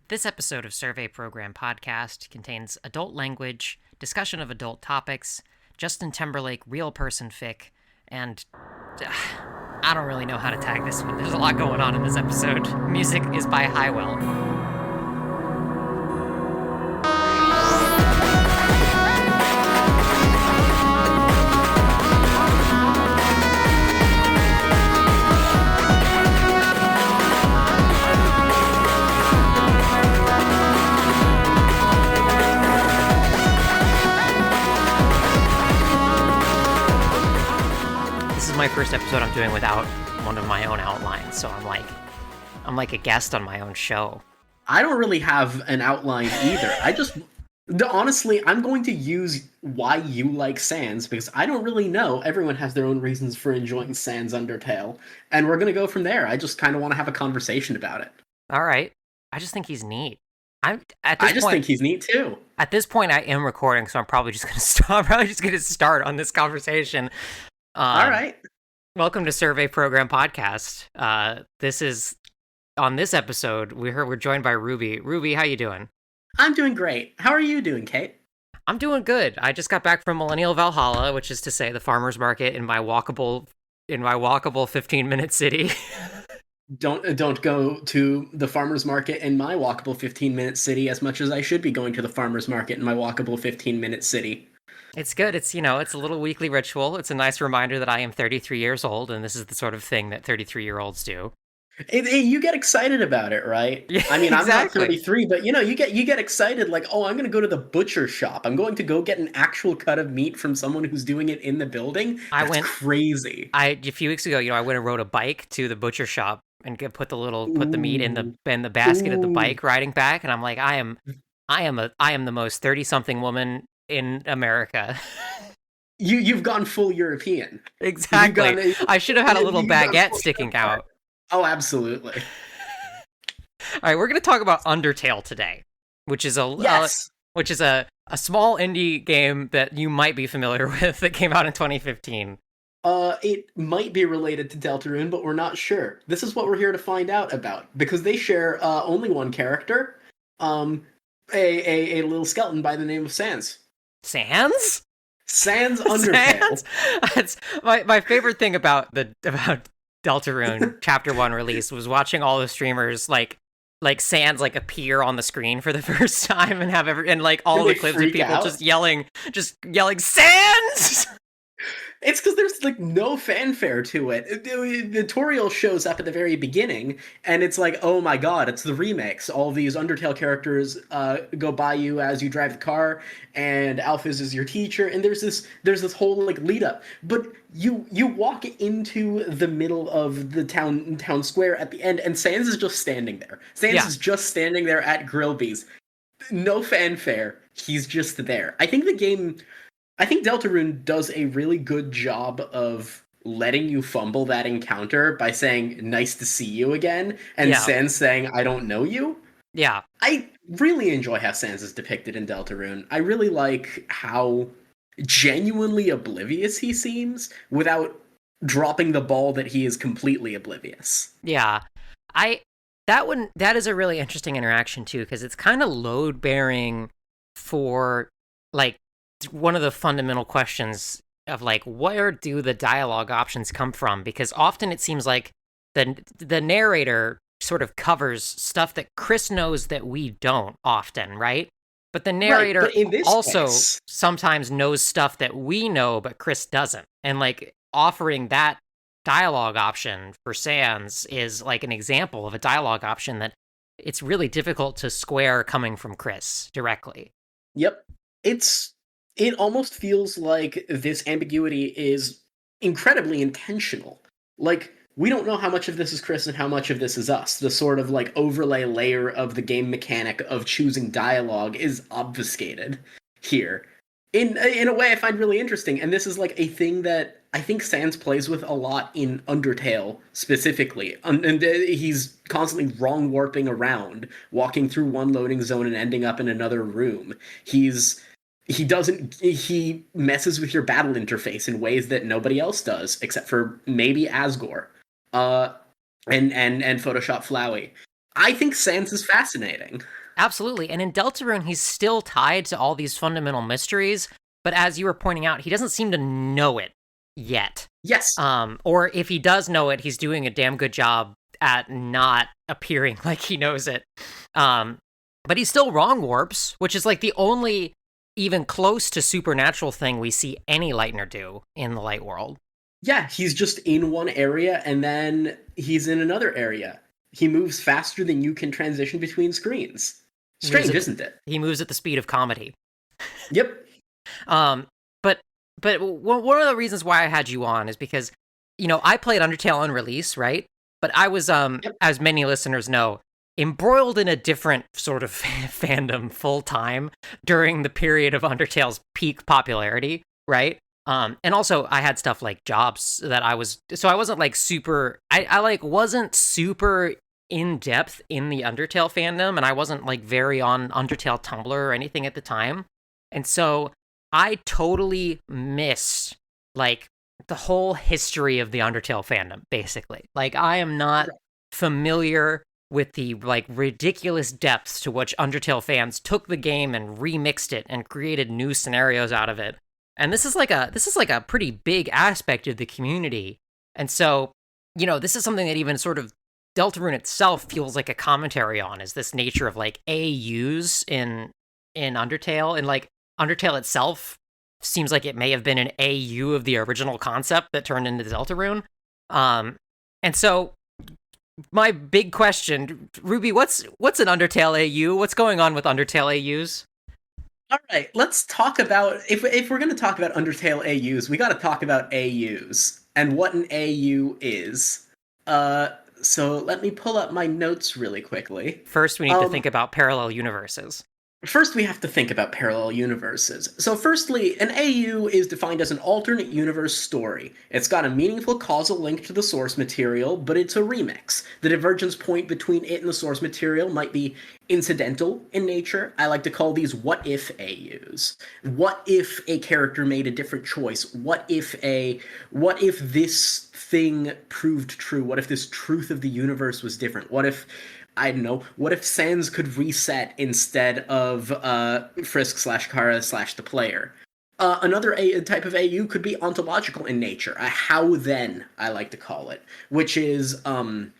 This episode of Survey Program Podcast contains adult language, discussion of adult topics, Justin Timberlake real person fic, and I don't really know how to tag this one. There's a lot going on in this episode. Music is by Highwell. My first episode I'm doing without one of my own outlines, so I'm like a guest on my own show. I don't really have an outline either. Honestly, I'm going to use why you like Sans, because I don't really know. Everyone has their own reasons for enjoying Sans Undertale, and we're going to go from there. I just kind of want to have a conversation about it. All right. I just think he's neat. I think he's neat too. At this point, I am recording, so I'm probably just going to start on this conversation. All right. Welcome to Survey Program Podcast. On this episode, we're joined by Ruby. Ruby, how you doing? I'm doing great. How are you doing, Kate? I'm doing good. I just got back from Millenial Valhalla, which is to say the farmer's market in my walkable 15-minute city. Don't go to the farmer's market in my walkable 15-minute city as much as I should be going to the farmer's market in my walkable 15-minute city. It's good. It's a little weekly ritual. It's a nice reminder that I am 33 years old, and this is the sort of thing that 33-year-olds do. You get excited about it, right? Yeah, I mean, exactly. I'm not 33, but you get excited like, oh, I'm going to go to the butcher shop. I'm going to go get an actual cut of meat from someone who's doing it in the building. That's crazy. A few weeks ago, I went and rode a bike to the butcher shop and put the meat in the basket of the bike riding back, and I'm like, I am the most 30-something woman in America. You've gone full European. Exactly. I should have had a little baguette sticking out. Oh, absolutely. All right, we're going to talk about Undertale today, which is a small indie game that you might be familiar with that came out in 2015. It might be related to Deltarune, but we're not sure. This is what we're here to find out about, because they share only one character, a little skeleton by the name of Sans. Sans? Sans Undertale. That's my favorite thing about Deltarune Chapter 1 release was watching all the streamers like Sans appear on the screen for the first time and have all the clips of people out? just yelling Sans. It's because there's no fanfare to it. The tutorial shows up at the very beginning, and it's like, oh my god, it's the remix. All these Undertale characters go by you as you drive the car, and Alphys is your teacher, and there's this whole lead up. But you walk into the middle of the town square at the end, and Sans is just standing there. Sans is just standing there at Grillby's. No fanfare. He's just there. I think Deltarune does a really good job of letting you fumble that encounter by saying, nice to see you again, and Sans saying, I don't know you. Yeah. I really enjoy how Sans is depicted in Deltarune. I really like how genuinely oblivious he seems without dropping the ball that he is completely oblivious. Yeah. That is a really interesting interaction too, because it's kind of load bearing for one of the fundamental questions of where do the dialogue options come from? Because often it seems like the narrator sort of covers stuff that Chris knows that we don't often, right? But the narrator also sometimes knows stuff that we know, but Chris doesn't. And offering that dialogue option for Sans is an example of a dialogue option that it's really difficult to square coming from Chris directly. Yep. It almost feels like this ambiguity is incredibly intentional. We don't know how much of this is Chris and how much of this is us. The sort of overlay layer of the game mechanic of choosing dialogue is obfuscated here. In a way I find really interesting, and this is a thing that I think Sans plays with a lot in Undertale specifically. And he's constantly wrong warping around, walking through one loading zone and ending up in another room. He messes with your battle interface in ways that nobody else does, except for maybe Asgore, and Photoshop Flowey. I think Sans is fascinating. Absolutely. And in Deltarune, he's still tied to all these fundamental mysteries, but as you were pointing out, he doesn't seem to know it yet. Yes. Or if he does know it, he's doing a damn good job at not appearing like he knows it. Um, but he still wrong warps, which is like the only even close to supernatural thing we see any Lightner do in the Light World. Yeah, he's just in one area and then he's in another area. He moves faster than you can transition between screens. Strange, isn't it? He moves at the speed of comedy. Yep. Um, but one of the reasons why I had you on is because, you know, I played Undertale on release, right? But I was, Yep. as many listeners know, embroiled in a different sort of fandom full time during the period of Undertale's peak popularity, right? And also I had stuff like jobs that so I wasn't like super, I like wasn't super in depth in the Undertale fandom, and I wasn't like very on Undertale Tumblr or anything at the time. And so I totally missed like the whole history of the Undertale fandom, basically. Like I am not familiar with the like ridiculous depths to which Undertale fans took the game and remixed it and created new scenarios out of it. And this is like a pretty big aspect of the community. And so, you know, this is something that even sort of Deltarune itself feels like a commentary on, is this nature of like AUs in Undertale, and like Undertale itself seems like it may have been an AU of the original concept that turned into Deltarune. And so my big question, Ruby, what's an Undertale AU? What's going on with Undertale AUs? All right, let's talk about if we're going to talk about Undertale AUs, we got to talk about AUs and what an AU is. Uh, so let me pull up my notes really quickly. First, we need to Um, think about parallel universes. First, we have to think about parallel universes. So, firstly, an AU is defined as an alternate universe story. It's got a meaningful causal link to the source material, but it's a remix. The divergence point between it and the source material might be incidental in nature. I like to call these what if AUs. What if a character made a different choice? What if this thing proved true? What if this truth of the universe was different? What if I don't know. What if Sans could reset instead of Frisk slash Kara slash the player? Another type of AU could be ontological in nature. A how then, I like to call it, which is an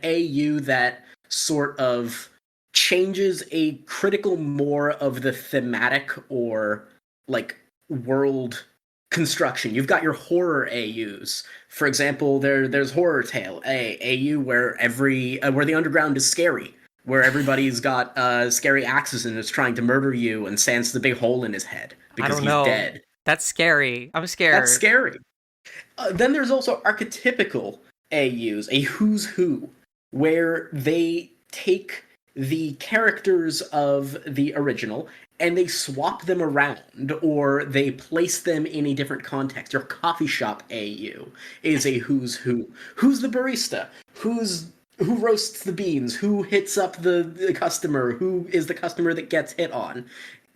AU that sort of changes a critical more of the thematic or like world construction. You've got your horror AUs. For example, there's Horrortale, a AU where where the underground is scary, where everybody's got scary axes and is trying to murder you, and Sans the big hole in his head I because don't he's know. dead. That's scary. I'm That's scared. scary. Then there's also archetypical AUs, a who's who, where they take the characters of the original and they swap them around or they place them in a different context. Your coffee shop AU is a who's who. Who's the barista? Who roasts the beans? Who hits up the customer? Who is the customer that gets hit on?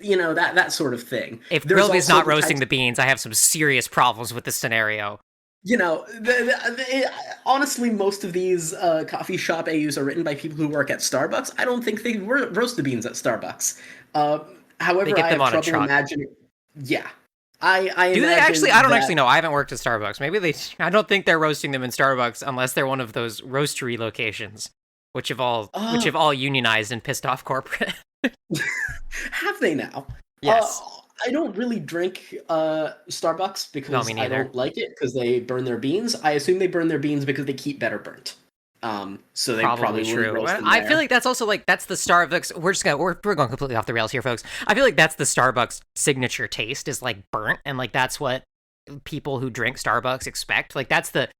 You know, that sort of thing. If There's Quilby's also not the roasting types, the beans, I have some serious problems with this scenario. you know, honestly, most of these coffee shop AUs are written by people who work at Starbucks. I don't think they roast the beans at Starbucks. Uh, They However, get I them have on a trouble truck. imagining. Yeah, I Do they actually? imagine I don't that. actually know. I haven't worked at Starbucks. Maybe they. I don't think they're roasting them in Starbucks unless they're one of those roastery locations, which Uh, have all unionized and pissed off corporate. have they now? Uh, Yes. I don't really drink Starbucks No, because me I neither. don't like it because they burn their beans. I assume they burn their beans because they keep better burnt. So they Probably probably wouldn't true. roast them I feel there. like that's also like that's the Starbucks. We're going completely off the rails here, folks. I feel like that's the Starbucks signature taste is like burnt, and like that's what people who drink Starbucks expect. Like that's the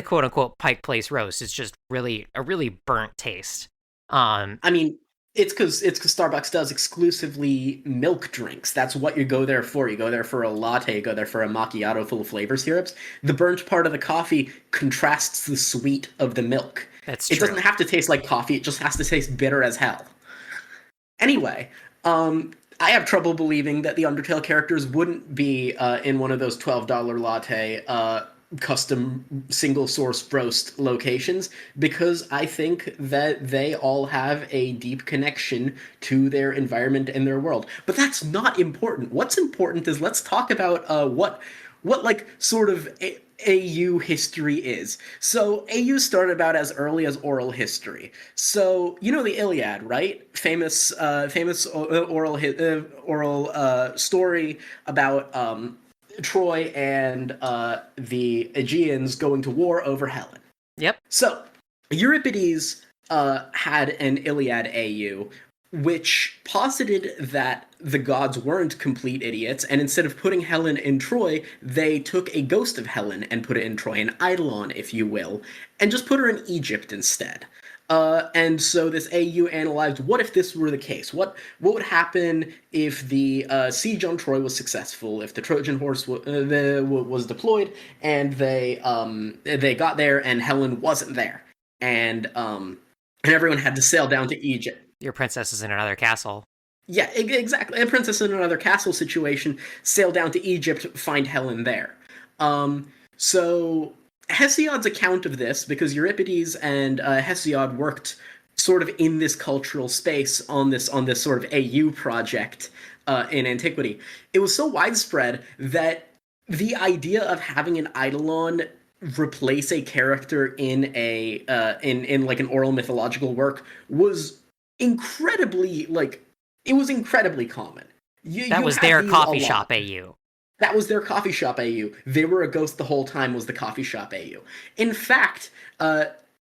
quote unquote Pike Place roast. It's just really a really burnt taste. Um, I mean, it's because Starbucks does exclusively milk drinks. That's what you go there for. You go there for a latte. You go there for a macchiato full of flavor syrups. The burnt part of the coffee contrasts the sweet of the milk. that's It doesn't true. have to taste like coffee. It just has to taste bitter as hell. Anyway, I have trouble believing that the Undertale characters wouldn't be in one of those $12 latte custom single source roast locations because I think that they all have a deep connection to their environment and their world. But that's not important. What's important is let's talk about what like sort of AU history is. So AU started about as early as oral history. So you know the Iliad, right? Famous oral story about Troy and the Aegeans going to war over Helen. Yep. So Euripides had an Iliad AU, which posited that the gods weren't complete idiots, and instead of putting Helen in Troy, they took a ghost of Helen and put it in Troy, an eidolon, if you will, and just put her in Egypt instead. And so this AU analyzed what if this were the case? What would happen if the siege on Troy was successful? If the Trojan horse was deployed and they got there and Helen wasn't there, and everyone had to sail down to Egypt. Your princess is in another castle. Yeah, exactly. A princess in another castle situation, sail down to Egypt, find Helen there. So Hesiod's account of this, because Euripides and Hesiod worked sort of in this cultural space on this sort of AU project in antiquity, it was so widespread that the idea of having an eidolon replace a character in a in like an oral mythological work was incredibly like it was incredibly common. That You was had their these a coffee lot. shop AU. That was their coffee shop AU. They were a ghost the whole time was the coffee shop AU. In fact,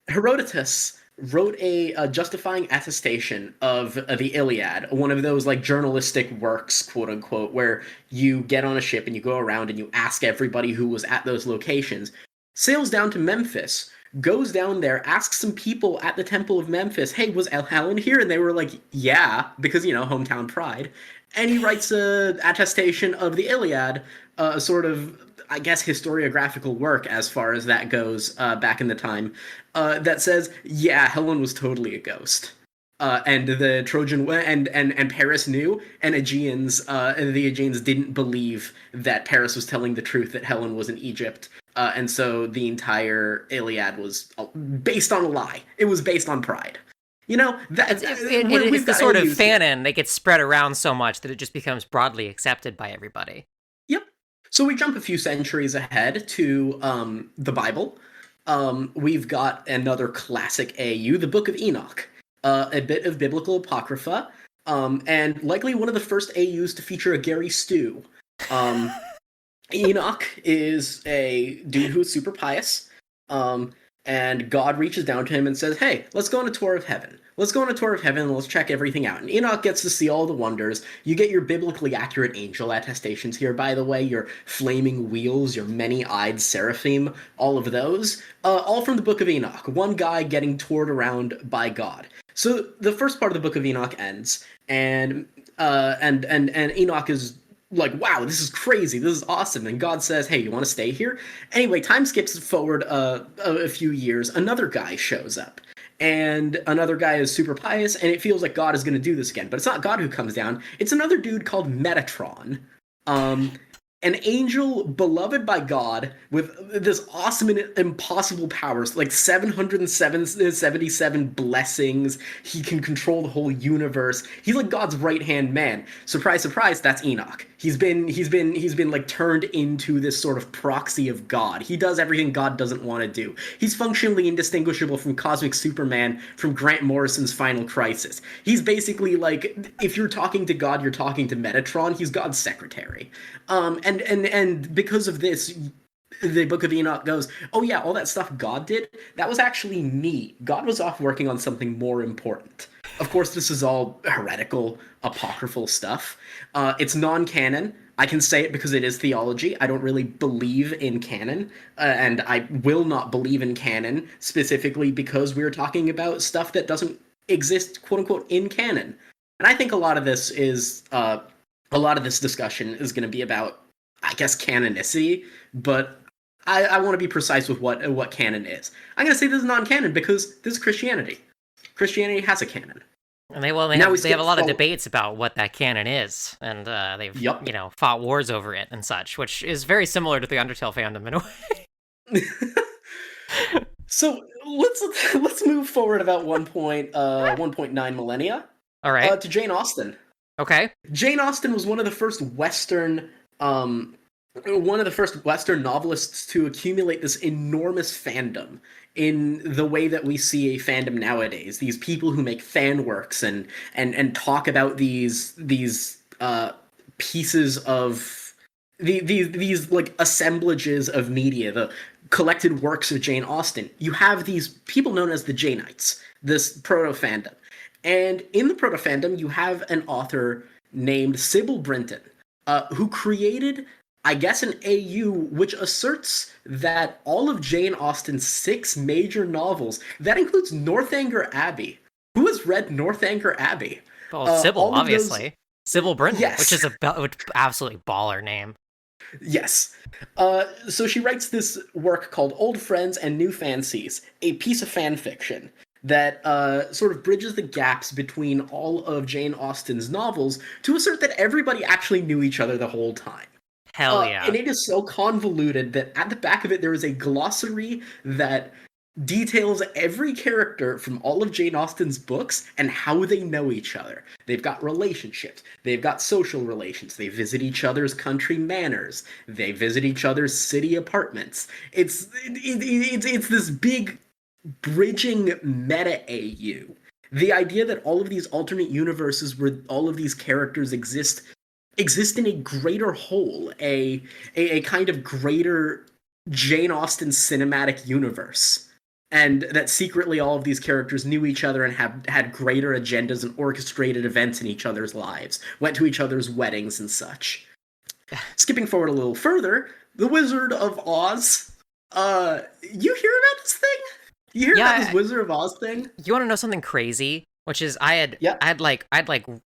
Herodotus wrote a justifying attestation of the Iliad, one of those like journalistic works, quote unquote, where you get on a ship and you go around and you ask everybody who was at those locations. Sails down to Memphis, goes down there, asks some people at the Temple of Memphis, hey, was Helen here? And they were like, yeah, because, you know, hometown pride. And he writes a attestation of the Iliad, a sort of, I guess, historiographical work as far as that goes back in the time, that says, yeah, Helen was totally a ghost. And the Trojan and Paris knew, and the Aegeans didn't believe that Paris was telling the truth that Helen was in Egypt, and so the entire Iliad was based on a lie. It was based on pride. You know, It's the sort of fanon that gets spread around so much that it just becomes broadly accepted by everybody. Yep. So we jump a few centuries ahead to the Bible. We've got another classic AU, the Book of Enoch, a bit of biblical apocrypha, and likely one of the first AUs to feature a Gary Stew. Enoch is a dude who's super pious, and God reaches down to him and says, hey, let's go on a tour of heaven. Let's go on a tour of heaven and let's check everything out. And Enoch gets to see all the wonders. You get your biblically accurate angel attestations here, by the way, your flaming wheels, your many-eyed seraphim, all of those, all from the Book of Enoch. One guy getting toured around by God. So the first part of the Book of Enoch ends, and Enoch is like, wow, this is crazy, this is awesome. And God says, hey, you want to stay here? Anyway, time skips forward a few years. Another guy shows up. And another guy is super pious, and it feels like God is going to do this again. But it's not God who comes down. It's another dude called Metatron. An angel beloved by God with this awesome and impossible powers, like 777 blessings. He can control the whole universe. He's like God's right-hand man. Surprise, surprise, that's Enoch. He's been like turned into this sort of proxy of God. He does everything God doesn't want to do. He's functionally indistinguishable from Cosmic Superman, from Grant Morrison's Final Crisis. He's basically like, if you're talking to God, you're talking to Metatron. He's God's secretary. And because of this, the Book of Enoch goes, oh yeah, all that stuff God did, that was actually me. God was off working on something more important. Of course, this is all heretical, apocryphal stuff. It's non-canon. I can say it because it is theology. I don't really believe in canon, and I will not believe in canon, specifically because we're talking about stuff that doesn't exist, quote-unquote, in canon. And I think a lot of this discussion is going to be about, I guess, canonicity, but I want to be precise with what canon is. I'm going to say this is non-canon because this is Christianity. Christianity has a canon. And they have a lot of debates about what that canon is, and they've fought wars over it and such, which is very similar to the Undertale fandom in a way. So let's move forward about 1.9 millennia All right. to Jane Austen. Okay. Jane Austen was um, one of the first Western novelists to accumulate this enormous fandom in the way that we see a fandom nowadays. These people who make fan works and talk about these pieces of these like assemblages of media, the collected works of Jane Austen. You have these people known as the Janeites, this proto fandom. And in the proto fandom, you have an author named Sybil Brinton, who created, I guess, an AU which asserts that all of Jane Austen's 6 major novels, that includes Northanger Abbey. Who has read Northanger Abbey? Well, Sybil, All of those, obviously. Sybil Brinton, which yes, is which absolutely baller name. yes. So she writes this work called Old Friends and New Fancies, a piece of fan fiction that sort of bridges the gaps between all of Jane Austen's novels to assert that everybody actually knew each other the whole time. Hell And yeah. it is so convoluted that at the back of it there is a glossary that details every character from all of Jane Austen's books and how they know each other. They've got relationships, they've got social relations, they visit each other's country manors, they visit each other's city apartments. It's this big bridging meta AU. The idea that all of these alternate universes where all of these characters exist in a greater whole, a kind of greater Jane Austen cinematic universe. And that secretly all of these characters knew each other and have had greater agendas and orchestrated events in each other's lives, went to each other's weddings and such. Skipping forward a little further, The Wizard of Oz. You hear about this thing? You hear about this Yeah, Wizard of Oz thing? you want to know something crazy? Which is Yeah. I'd like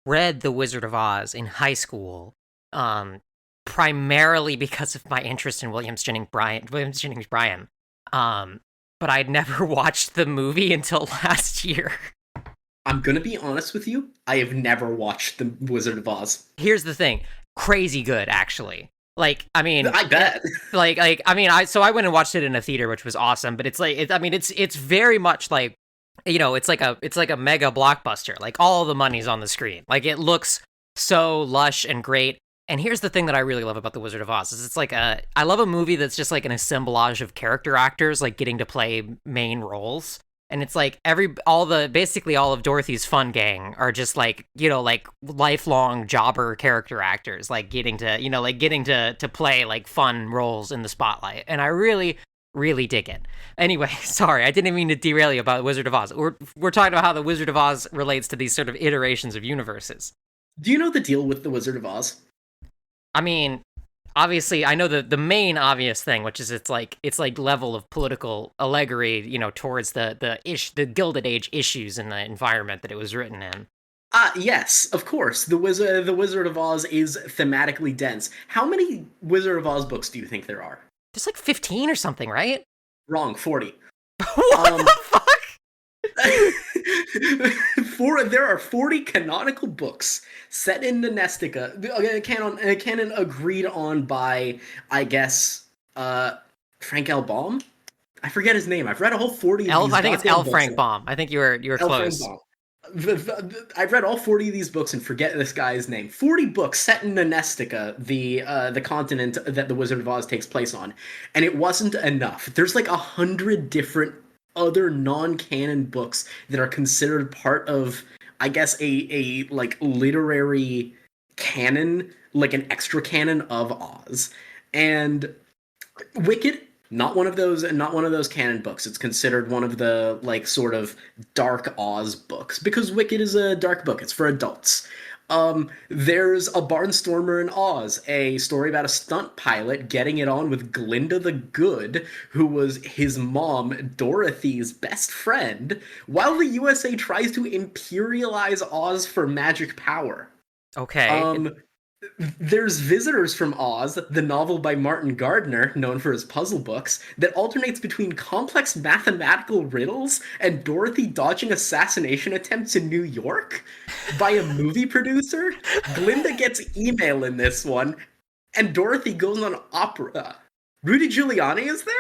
read The Wizard of Oz in high school, um, primarily because of my interest in Williams Jennings Bryan. Um, but I'd never watched the movie until last year. I'm gonna be honest with you. I have never watched The Wizard of Oz. Here's the thing, crazy good actually. Like, I mean, I bet. I mean, I went and watched it in a theater, which was awesome. But it's like, I mean, it's very much like, it's like a mega blockbuster. Like all the money's on the screen. Like it looks so lush and great. And here's the thing that I really love about The Wizard of Oz is it's like I love a movie that's just like an assemblage of character actors like getting to play main roles. And it's like basically all of Dorothy's fun gang are just like, like lifelong jobber character actors, like getting to play like fun roles in the spotlight. And I really, really dig it. Anyway, sorry, I didn't mean to derail you about Wizard of Oz. We're talking about how the Wizard of Oz relates to these sort of iterations of universes. Do you know the deal with The Wizard of Oz? I mean, obviously, I know the main obvious thing, which is it's like level of political allegory, towards the Gilded Age issues in the environment that it was written in. Yes, of course. The Wizard of Oz is thematically dense. How many Wizard of Oz books do you think there are? Just like 15 or something, right? Wrong, 40. What Um the fuck? there are 40 canonical books set in Nestica, a canon agreed on by, I guess, Frank L. Baum? I forget his name. I've read a whole 40 of these I think it's goddamn L. books. Frank Baum. I think you were L. Frank close. Baum. I've read all 40 of these books and forget this guy's name. 40 books set in Nestica, the continent that the Wizard of Oz takes place on, and it wasn't enough. There's like 100 different other non-canon books that are considered part of, I guess, a like literary canon, like an extra canon of Oz. And Wicked, not one of those canon books. It's considered one of the like sort of dark Oz books because Wicked is a dark book. It's for adults. There's a Barnstormer in Oz, a story about a stunt pilot getting it on with Glinda the Good, who was his mom, Dorothy's best friend, while the USA tries to imperialize Oz for magic power. Okay. Um, there's Visitors from Oz, the novel by Martin Gardner, known for his puzzle books, that alternates between complex mathematical riddles and Dorothy dodging assassination attempts in New York by a movie producer. Glinda gets email in this one, and Dorothy goes on opera. Rudy Giuliani is there?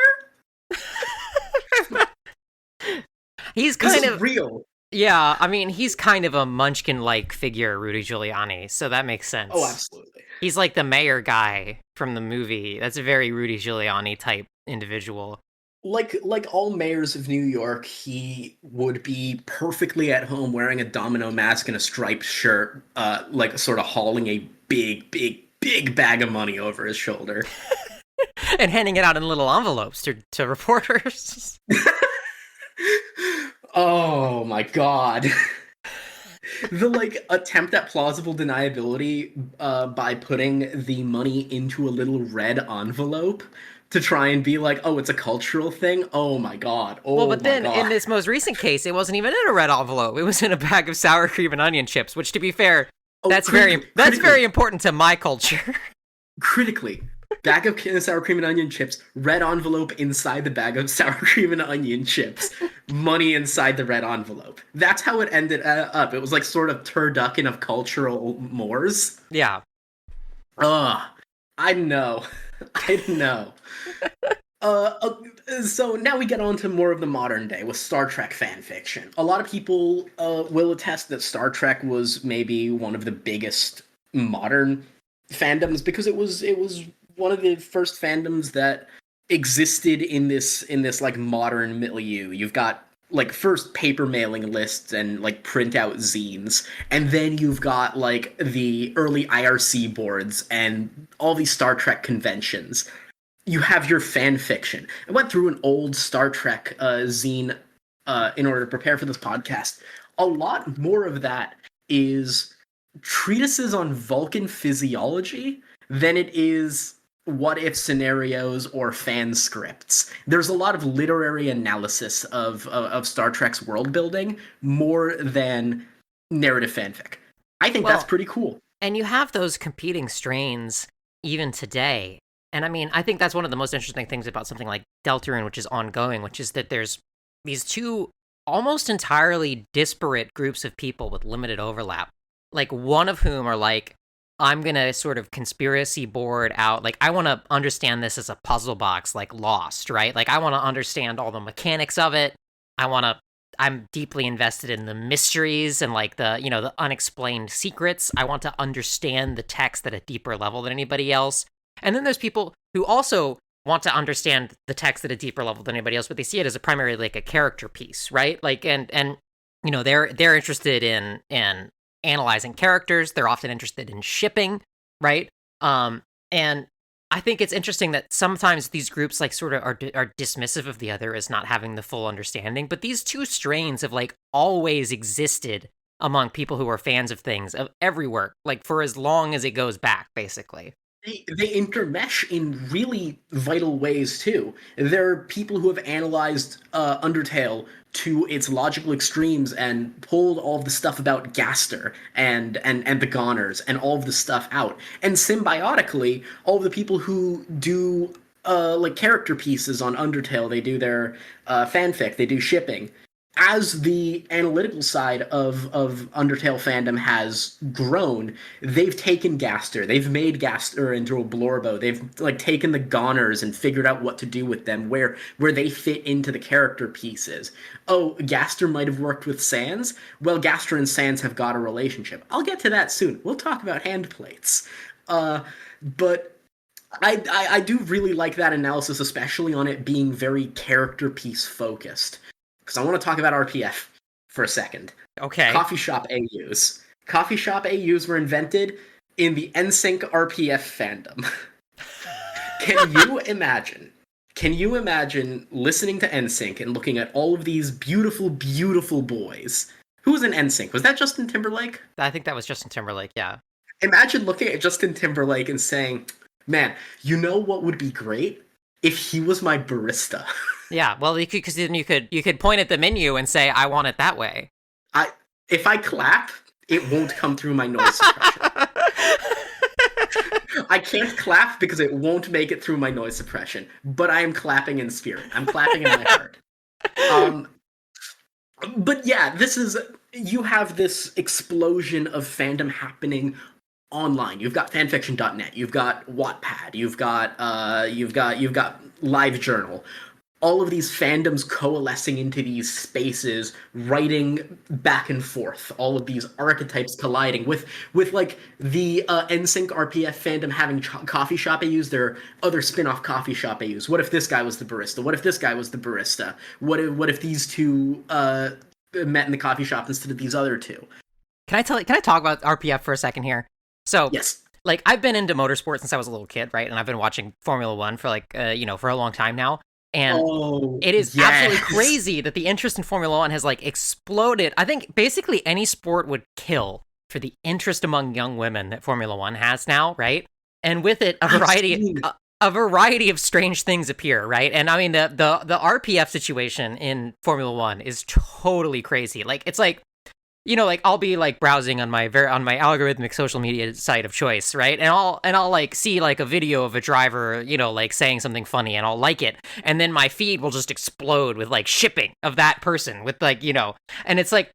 He's This kind is of real. yeah. I mean, he's kind of a Munchkin-like figure, Rudy Giuliani, so that makes Oh, sense. absolutely. He's like the mayor guy from the movie. That's a very Rudy Giuliani type individual. Like all mayors of New York, he would be perfectly at home wearing a domino mask and a striped shirt, like sort of hauling a big bag of money over his shoulder. And handing it out in little envelopes to reporters. Oh my god. The like attempt at plausible deniability by putting the money into a little red envelope to try and be like, oh, it's a cultural thing. Oh my god. Well, Oh but my then god. in this most recent case, it wasn't even in a red envelope. It was in a bag of sour cream and onion chips, which, to be fair, Oh, that's very important to my culture. critically, bag of sour cream and onion chips, red envelope inside the bag of sour cream and onion chips, money inside the red envelope. That's how it ended up. It was like sort of turducken of cultural mores. Yeah. Ugh, I know. I know. So now we get on to more of the modern day with Star Trek fan fiction. A lot of people will attest that Star Trek was maybe one of the biggest modern fandoms because it was one of the first fandoms that existed in this like modern milieu. You've got like first paper mailing lists and like printout zines, and then you've got like the early IRC boards and all these Star Trek conventions. You have your fan fiction. I went through an old Star Trek zine in order to prepare for this podcast. A lot more of that is treatises on Vulcan physiology than it is what if scenarios or fan scripts. There's a lot of literary analysis of Star Trek's world building more than narrative fanfic. I think that's Well, pretty cool. and you have those competing strains even today. And I mean, I think that's one of the most interesting things about something like Deltarune, which is ongoing, which is that there's these two almost entirely disparate groups of people with limited overlap. Like, one of whom are like, I'm gonna sort of conspiracy board out, like, I wanna understand this as a puzzle box, like Lost, right? Like, I wanna understand all the mechanics of it. I'm deeply invested in the mysteries and like the unexplained secrets. I want to understand the text at a deeper level than anybody else. And then there's people who also want to understand the text at a deeper level than anybody else, but they see it as a primarily like a character piece, right? Like and they're interested in analyzing characters. They're often interested in shipping, right? And I think it's interesting that sometimes these groups like sort of are dismissive of the other as not having the full understanding, but these two strains have like always existed among people who are fans of things of every work, like for as long as it goes back, basically. They intermesh in really vital ways too. There are people who have analyzed Undertale to its logical extremes and pulled all of the stuff about Gaster and the Goners and all of the stuff out. And symbiotically, all of the people who do like character pieces on Undertale, they do their fanfic, they do shipping. As the analytical side of Undertale fandom has grown, they've taken Gaster. They've made Gaster into a Blorbo. They've like taken the Goners and figured out what to do with them, where they fit into the character pieces. Oh, Gaster might have worked with Sans. Well, Gaster and Sans have got a relationship. I'll get to that soon. We'll talk about Handplates. But I do really like that analysis, especially on it being very character piece focused. Because I want to talk about RPF for a second. Okay. Coffee shop AUs. Coffee shop AUs were invented in the NSYNC RPF fandom. Can you imagine? Can you imagine listening to NSYNC and looking at all of these beautiful, beautiful boys? Who was in NSYNC? Was that Justin Timberlake? I think that was Justin Timberlake, yeah. Imagine looking at Justin Timberlake and saying, "Man, you know what would be great if he was my barista." Yeah, well, because then you could point at the menu and say, "I want it that way." If I clap, it won't come through my noise suppression. I can't clap because it won't make it through my noise suppression, but I am clapping in spirit. I'm clapping in my heart. But yeah, you have this explosion of fandom happening online. You've got fanfiction.net, you've got Wattpad, you've got LiveJournal. all of these fandoms coalescing into these spaces, writing back and forth, all of these archetypes colliding with like the NSYNC RPF fandom having coffee shop AUs, there are other spin-off coffee shop AUs. What if this guy was the barista? What if this guy was the barista? What if these two met in the coffee shop instead of these other two? Can I talk about RPF for a second here? So, Yes. like, I've been into motorsports since I was a little kid, right? And I've been watching Formula One for like, for a long time now. And Oh, it is absolutely yes. crazy that the interest in Formula One has like exploded. I think basically any sport would kill for the interest among young women that Formula One has now, right? And with it, I've seen a variety of strange things appear, right? And I mean the RPF situation in Formula One is totally crazy. Like it's like, like I'll be like browsing on my algorithmic social media site of choice, right? And I'll like see like a video of a driver, like saying something funny, and I'll like it, and then my feed will just explode with like shipping of that person with like, and it's like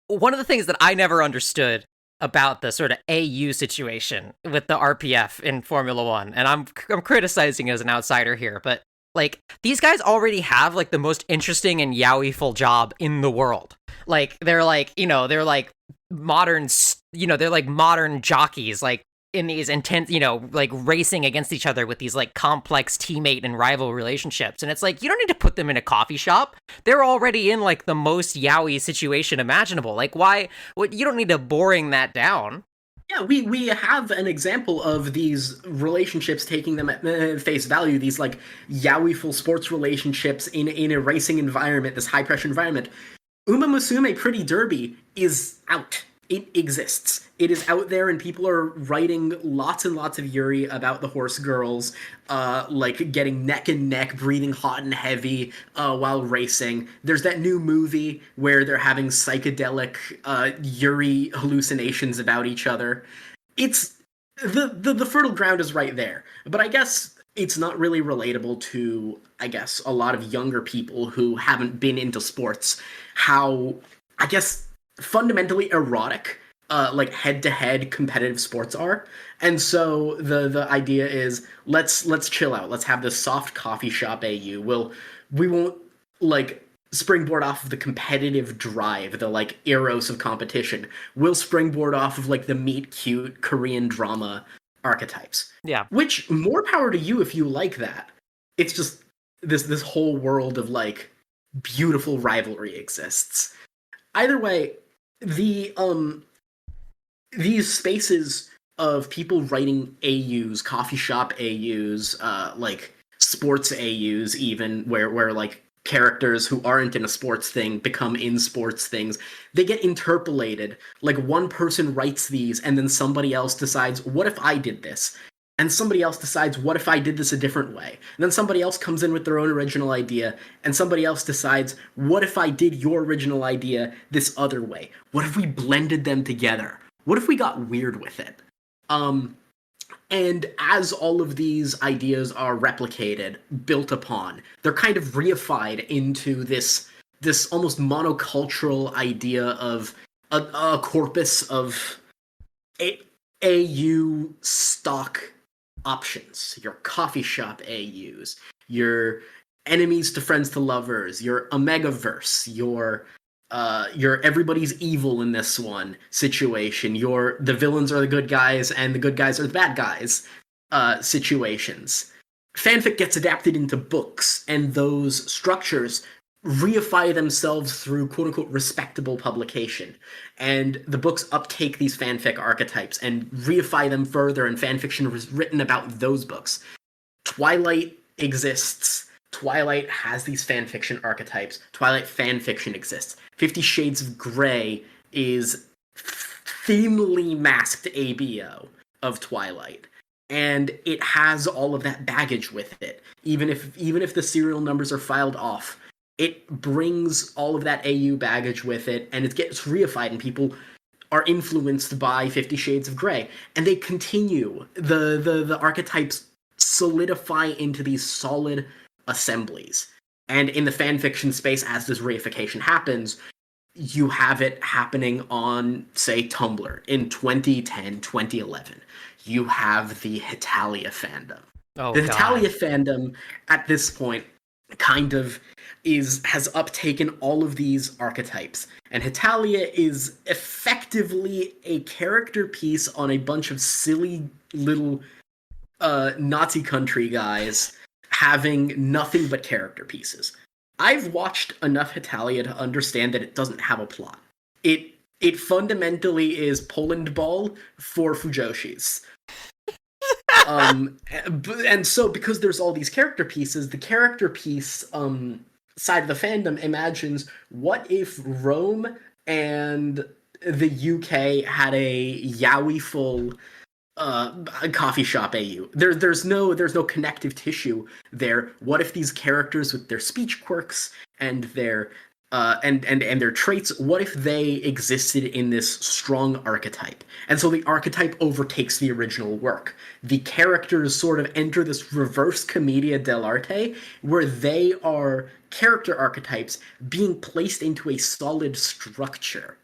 one of the things that I never understood about the sort of AU situation with the RPF in Formula One, and I'm criticizing as an outsider here, but like these guys already have like the most interesting and yaoi-ful job in the world. Like they're like, they're like modern, they're like modern jockeys, like in these intense, like racing against each other with these like complex teammate and rival relationships. And it's like, you don't need to put them in a coffee shop. They're already in like the most yaoi situation imaginable. Like why, you don't need to boring that down. Yeah, we have an example of these relationships taking them at face value. These like yaoi-ful sports relationships in a racing environment, this high pressure environment. Uma Musume Pretty Derby is out. It exists. It is out there, and people are writing lots and lots of Yuri about the horse girls, like getting neck and neck, breathing hot and heavy while racing. There's that new movie where they're having psychedelic Yuri hallucinations about each other. It's the fertile ground is right there, but I guess it's not really relatable to, I guess, a lot of younger people who haven't been into sports. How, I guess, fundamentally erotic like head-to-head competitive sports are. And so the idea is let's chill out. Let's have this soft coffee shop we won't like springboard off of the competitive drive, the like eros of competition. We'll springboard off of like the meet cute Korean drama archetypes. Yeah. Which, more power to you if you like that. It's just this whole world of like beautiful rivalry exists. Either way, the these spaces of people writing AUs, coffee shop AUs, like sports AUs, even where like characters who aren't in a sports thing become in sports things, they get interpolated. Like one person writes these, and then somebody else decides, what if I did this? And somebody else decides, what if I did this a different way? And then somebody else comes in with their own original idea, and somebody else decides, what if I did your original idea this other way? What if we blended them together? What if we got weird with it? And as all of these ideas are replicated, built upon, they're kind of reified into this almost monocultural idea of a corpus of AU stock options. Your coffee shop AUs, your enemies to friends to lovers, your Omegaverse, your everybody's evil in this one situation, the villains are the good guys and the good guys are the bad guys situations. Fanfic gets adapted into books, and those structures reify themselves through quote-unquote respectable publication. And the books uptake these fanfic archetypes and reify them further, and fanfiction was written about those books. Twilight exists. Twilight has these fanfiction archetypes. Twilight fanfiction exists. 50 Shades of Grey is thinly masked ABO of Twilight. And it has all of that baggage with it. Even if the serial numbers are filed off, it brings all of that AU baggage with it, and it gets reified, and people are influenced by 50 Shades of Grey. And they continue. The archetypes solidify into these solid assemblies. And in the fanfiction space, as this reification happens, you have it happening on, say, Tumblr in 2010, 2011. You have the Hetalia fandom. Oh, The God. Hetalia fandom, at this point, kind of has uptaken all of these archetypes. And Hetalia is effectively a character piece on a bunch of silly little Nazi country guys having nothing but character pieces. I've watched enough Hetalia to understand that it doesn't have a plot. It fundamentally is Poland Ball for Fujoshis. And so because there's all these character pieces, the character piece side of the fandom imagines, what if Rome and the UK had a Yowie-full coffee shop AU? There's no connective tissue there. What if these characters with their speech quirks and their and their traits, what if they existed in this strong archetype? And so the archetype overtakes the original work. The characters sort of enter this reverse commedia dell'arte, where they are character archetypes being placed into a solid structure.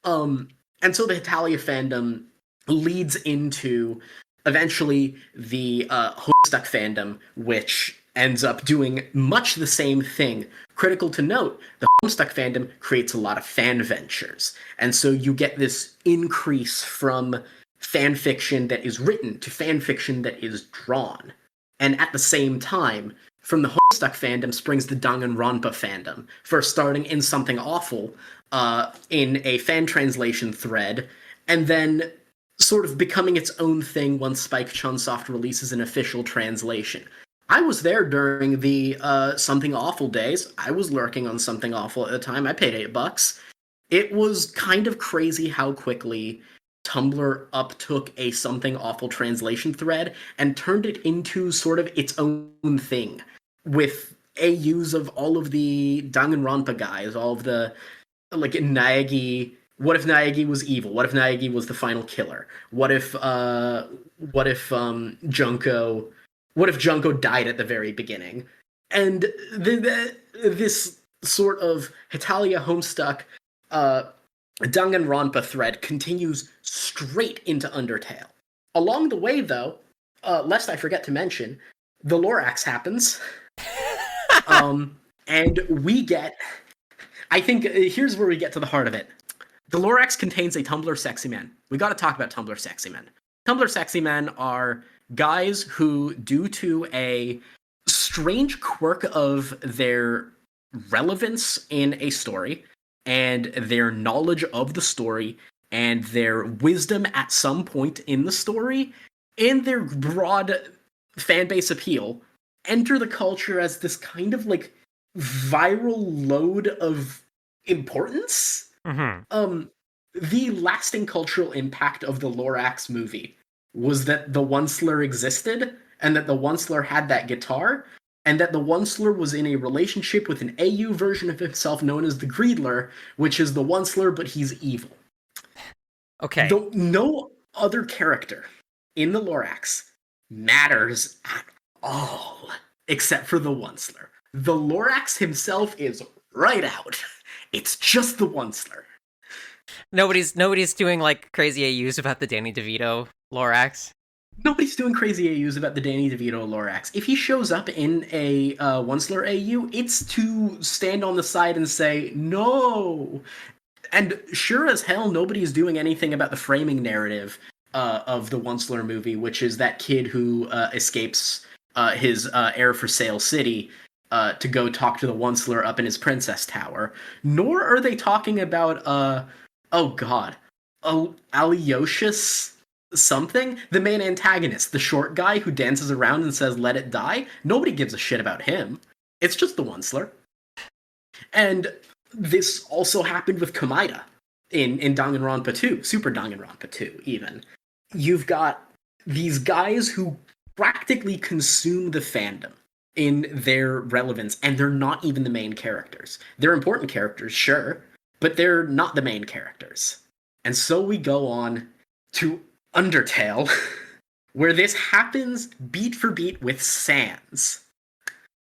And so the Hetalia fandom leads into eventually the Homestuck fandom, which ends up doing much the same thing. Critical to note, the Homestuck fandom creates a lot of fan ventures, and so you get this increase from fan fiction that is written to fan fiction that is drawn. And at the same time, from the Homestuck fandom springs the Danganronpa fandom, first starting in Something Awful in a fan translation thread, and then sort of becoming its own thing once Spike Chunsoft releases an official translation. I was there during the Something Awful days. I was lurking on Something Awful at the time. I paid $8. It was kind of crazy how quickly Tumblr uptook a Something Awful translation thread and turned it into sort of its own thing, with AUs of all of the Danganronpa guys, all of the, like, Naegi. What if Naegi was evil? What if Naegi was the final killer? What if Junko? What if Junko died at the very beginning? And this sort of Hetalia Homestuck Danganronpa thread continues straight into Undertale. Along the way, though, lest I forget to mention, the Lorax happens, and we get. I think here's where we get to the heart of it. The Lorax contains a Tumblr sexyman. We got to talk about Tumblr sexymen. Tumblr sexymen are guys who, due to a strange quirk of their relevance in a story and their knowledge of the story and their wisdom at some point in the story and their broad fanbase appeal, enter the culture as this kind of like viral load of importance. Mm-hmm. The lasting cultural impact of the Lorax movie was that the Onceler existed, and that the Onceler had that guitar, and that the Onceler was in a relationship with an AU version of himself known as the Greedler, which is the Onceler, but he's evil. Okay. No other character in the Lorax matters at all, except for the Onceler. The Lorax himself is right out. It's just the Onceler. Nobody's doing like crazy AUs about the Danny DeVito Lorax. Nobody's doing crazy AUs about the Danny DeVito Lorax. If he shows up in a Onceler AU, it's to stand on the side and say, no! And sure as hell, nobody's doing anything about the framing narrative of the Onceler movie, which is that kid who escapes his heir for sale city to go talk to the Onceler up in his princess tower. Nor are they talking about, oh god, Alyosius something? The main antagonist, the short guy who dances around and says, let it die? Nobody gives a shit about him. It's just the Onceler. And this also happened with Komaeda in Danganronpa 2, Super Danganronpa 2, even. You've got these guys who practically consume the fandom in their relevance, and they're not even the main characters. They're important characters, sure, but they're not the main characters. And so we go on to Undertale, where this happens beat for beat with Sans.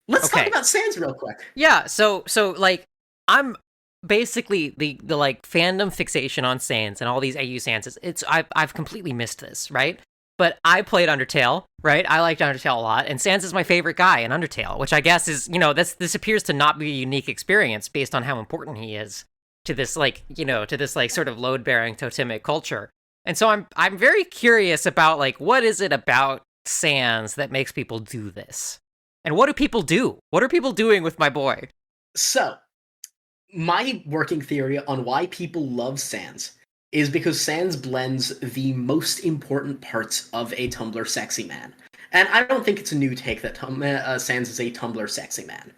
Let's talk about Sans real quick. Yeah, so like I'm basically the like fandom fixation on Sans and all these AU Sanses. I've completely missed this, right? but I played Undertale, right? I liked Undertale a lot, and Sans is my favorite guy in Undertale, which I guess is, this appears to not be a unique experience based on how important he is to this, to this, sort of load-bearing totemic culture. And so I'm very curious about, what is it about Sans that makes people do this? And what do people do? What are people doing with my boy? So, my working theory on why people love Sans is because Sans blends the most important parts of a Tumblr sexy man. And I don't think it's a new take that Sans is a Tumblr sexy man.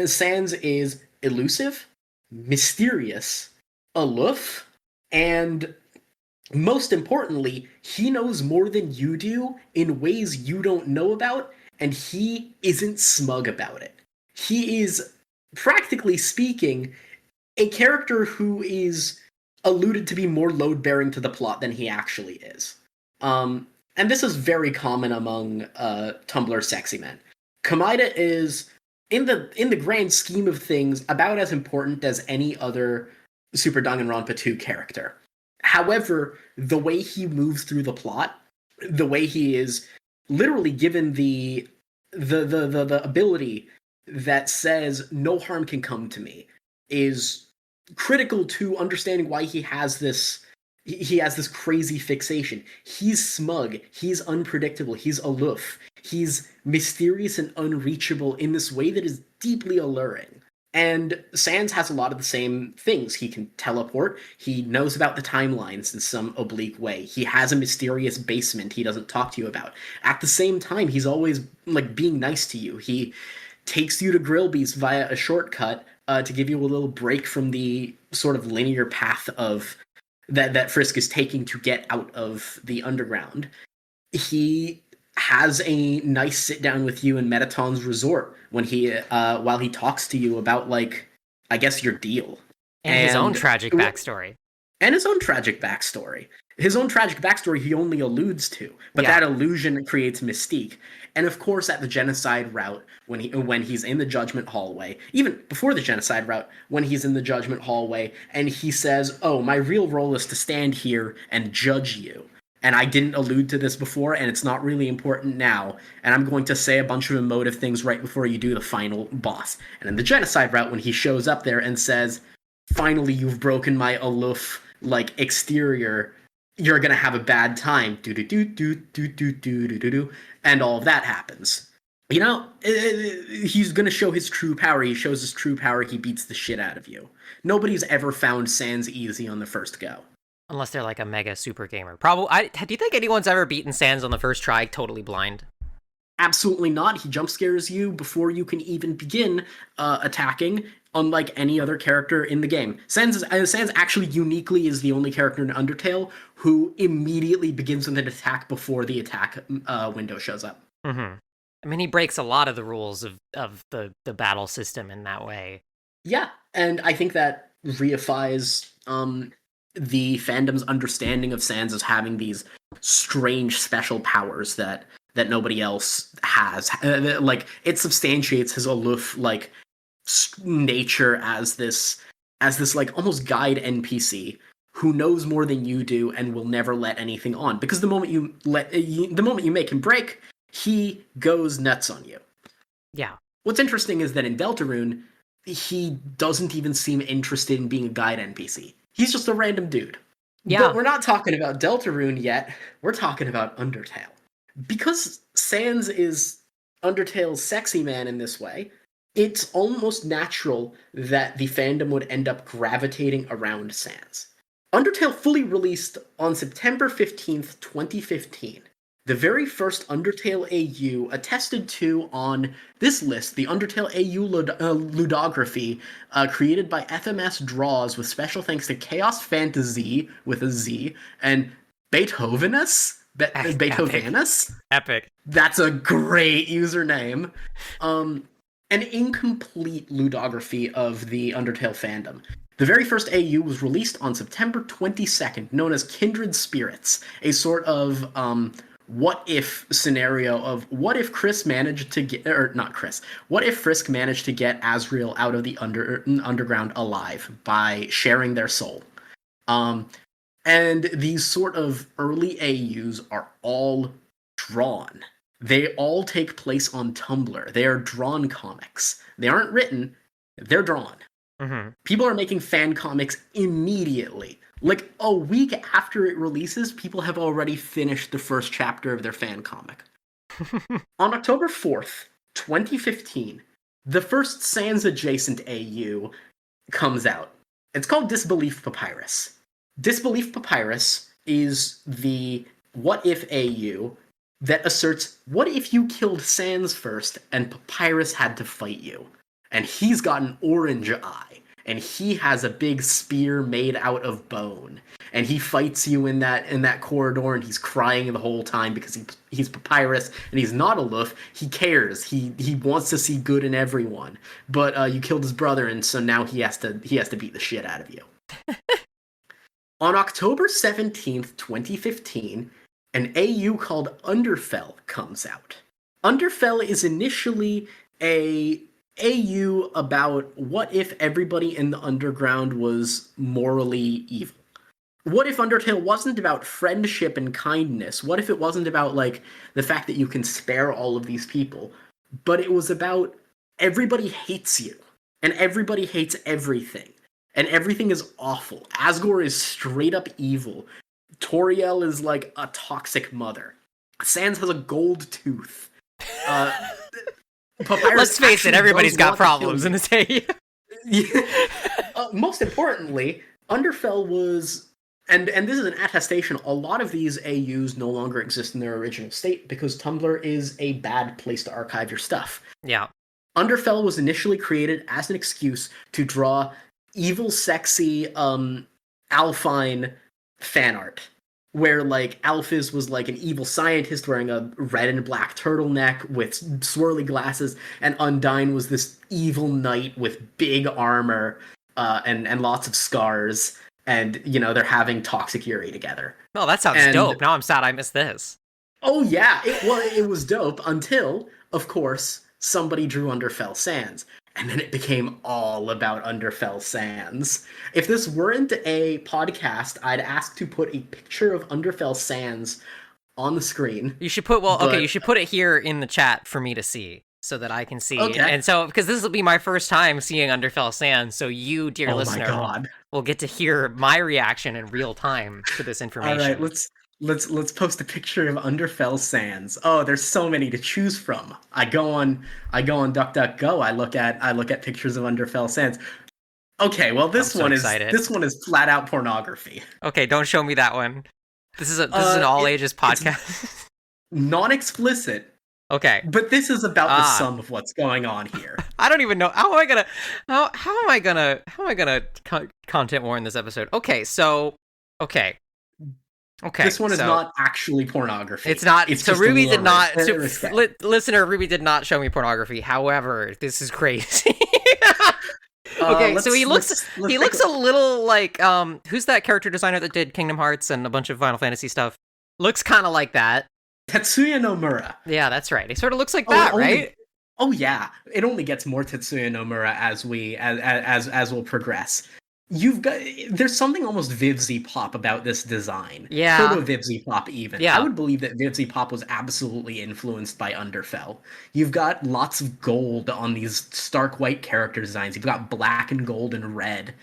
Sans is elusive, mysterious, aloof, and most importantly, he knows more than you do in ways you don't know about, and he isn't smug about it. He is, practically speaking, a character who is alluded to be more load-bearing to the plot than he actually is. And this is very common among Tumblr sexy men. Komaeda is, in the grand scheme of things, about as important as any other Super Danganronpa 2 character. However, the way he moves through the plot, the way he is literally given the ability that says no harm can come to me, is critical to understanding why he has this crazy fixation. He's smug, he's unpredictable, he's aloof, he's mysterious and unreachable in this way that is deeply alluring. And Sans has a lot of the same things. He can teleport, he knows about the timelines in some oblique way, he has a mysterious basement he doesn't talk to you about. At the same time, he's always being nice to you. He takes you to Grillby's via a shortcut to give you a little break from the sort of linear path of that Frisk is taking to get out of the underground. He has a nice sit down with you in Metaton's resort when he while he talks to you about I guess your deal and his own tragic backstory. And his own tragic backstory. His own tragic backstory he only alludes to, but that allusion creates mystique. And of course, at the genocide route, when he's in the Judgment Hallway, even before the genocide route, when he's in the Judgment Hallway, and he says, "Oh, my real role is to stand here and judge you. And I didn't allude to this before, and it's not really important now. And I'm going to say a bunch of emotive things right before you do the final boss." And in the genocide route, when he shows up there and says, "Finally, you've broken my aloof exterior. You're gonna have a bad time." Do do do do do do do do do do, and all of that happens. He's gonna show his true power. He shows his true power. He beats the shit out of you. Nobody's ever found Sans easy on the first go. Unless they're a mega super gamer. Probably. Do you think anyone's ever beaten Sans on the first try totally blind? Absolutely not. He jump scares you before you can even begin attacking, unlike any other character in the game. Sans actually uniquely is the only character in Undertale who immediately begins with an attack before the attack window shows up. Mm-hmm. I mean, he breaks a lot of the rules of the battle system in that way. Yeah, and I think that reifies the fandom's understanding of Sans as having these strange special powers that nobody else has. It substantiates his aloof nature as this almost guide NPC who knows more than you do and will never let anything on, because the moment you make him break, he goes nuts on you. Yeah. What's interesting is that in Deltarune, he doesn't even seem interested in being a guide NPC. He's just a random dude. Yeah. But we're not talking about Deltarune yet. We're talking about Undertale. Because Sans is Undertale's sexy man in this way, it's almost natural that the fandom would end up gravitating around Sans. Undertale fully released on September 15th, 2015. The very first Undertale AU attested to on this list, the Undertale AU ludography, created by FMS Draws with special thanks to Chaos Fantasy with a Z and Beethovenus? Beethovenus? Epic. That's a great username. An incomplete ludography of the Undertale fandom. The very first AU was released on September 22nd, known as Kindred Spirits, a sort of what if scenario of what if Chris managed to get, or not Chris, what if Frisk managed to get Asriel out of the underground alive by sharing their soul. And these sort of early AUs are all drawn. They all take place on Tumblr. They are drawn comics. They aren't written, they're drawn. Mm-hmm. People are making fan comics immediately. Like a week after it releases, people have already finished the first chapter of their fan comic. On October 4th, 2015, the first Sans adjacent AU comes out. It's called Disbelief Papyrus. Disbelief Papyrus is the what if AU that asserts, what if you killed Sans first and Papyrus had to fight you? And he's got an orange eye, and he has a big spear made out of bone, and he fights you in that corridor, and he's crying the whole time because he's Papyrus, and he's not aloof. He cares. He wants to see good in everyone, but you killed his brother, and so now he has to beat the shit out of you. On October 17th, 2015, an AU called Underfell comes out. Underfell is initially a AU about what if everybody in the underground was morally evil? What if Undertale wasn't about friendship and kindness? What if it wasn't about, like, the fact that you can spare all of these people? But it was about everybody hates you, and everybody hates everything, and everything is awful. Asgore is straight up evil. Toriel is like a toxic mother. Sans has a gold tooth. Let's face it, everybody's got problems in this AU. Most importantly, Underfell was, and this is an attestation, a lot of these AUs no longer exist in their original state because Tumblr is a bad place to archive your stuff. Yeah. Underfell was initially created as an excuse to draw evil, sexy, Alphine fan art, where, like, Alphys was like an evil scientist wearing a red and black turtleneck with swirly glasses, and Undyne was this evil knight with big armor and lots of scars, and, you know, they're having Toxic Yuri together. Oh, that sounds dope. Now I'm sad I missed this. Oh yeah, it was dope until, of course, somebody drew Underfell Sans. And then it became all about Underfell Sans. If this weren't a podcast, I'd ask to put a picture of Underfell Sans on the screen. You should put, you should put it here in the chat for me to see, so that I can see. Okay. And so, because this will be my first time seeing Underfell Sans, so you, dear listener, will get to hear my reaction in real time to this information. All right, let's post a picture of Underfell Sans. Oh, there's so many to choose from. I go on DuckDuckGo. I look at pictures of Underfell Sans. Okay, well this one is flat out pornography. Okay, don't show me that one. This is an all ages podcast. Non-explicit. Okay, but this is about the sum of what's going on here. I don't even know how am I gonna content warn this episode. Okay. This one is not actually pornography. It's not. So Ruby did not. Listener, Ruby did not show me pornography. However, this is crazy. Okay, so he looks a little like who's that character designer that did Kingdom Hearts and a bunch of Final Fantasy stuff? Looks kind of like that. Tetsuya Nomura. Yeah, that's right. He sort of looks like that, right? Oh yeah, it only gets more Tetsuya Nomura as we'll progress. There's something almost Vivzy Pop about this design. Yeah. Proto Vivzy Pop even. Yeah. I would believe that Vivzy Pop was absolutely influenced by Underfell. You've got lots of gold on these stark white character designs. You've got black and gold and red,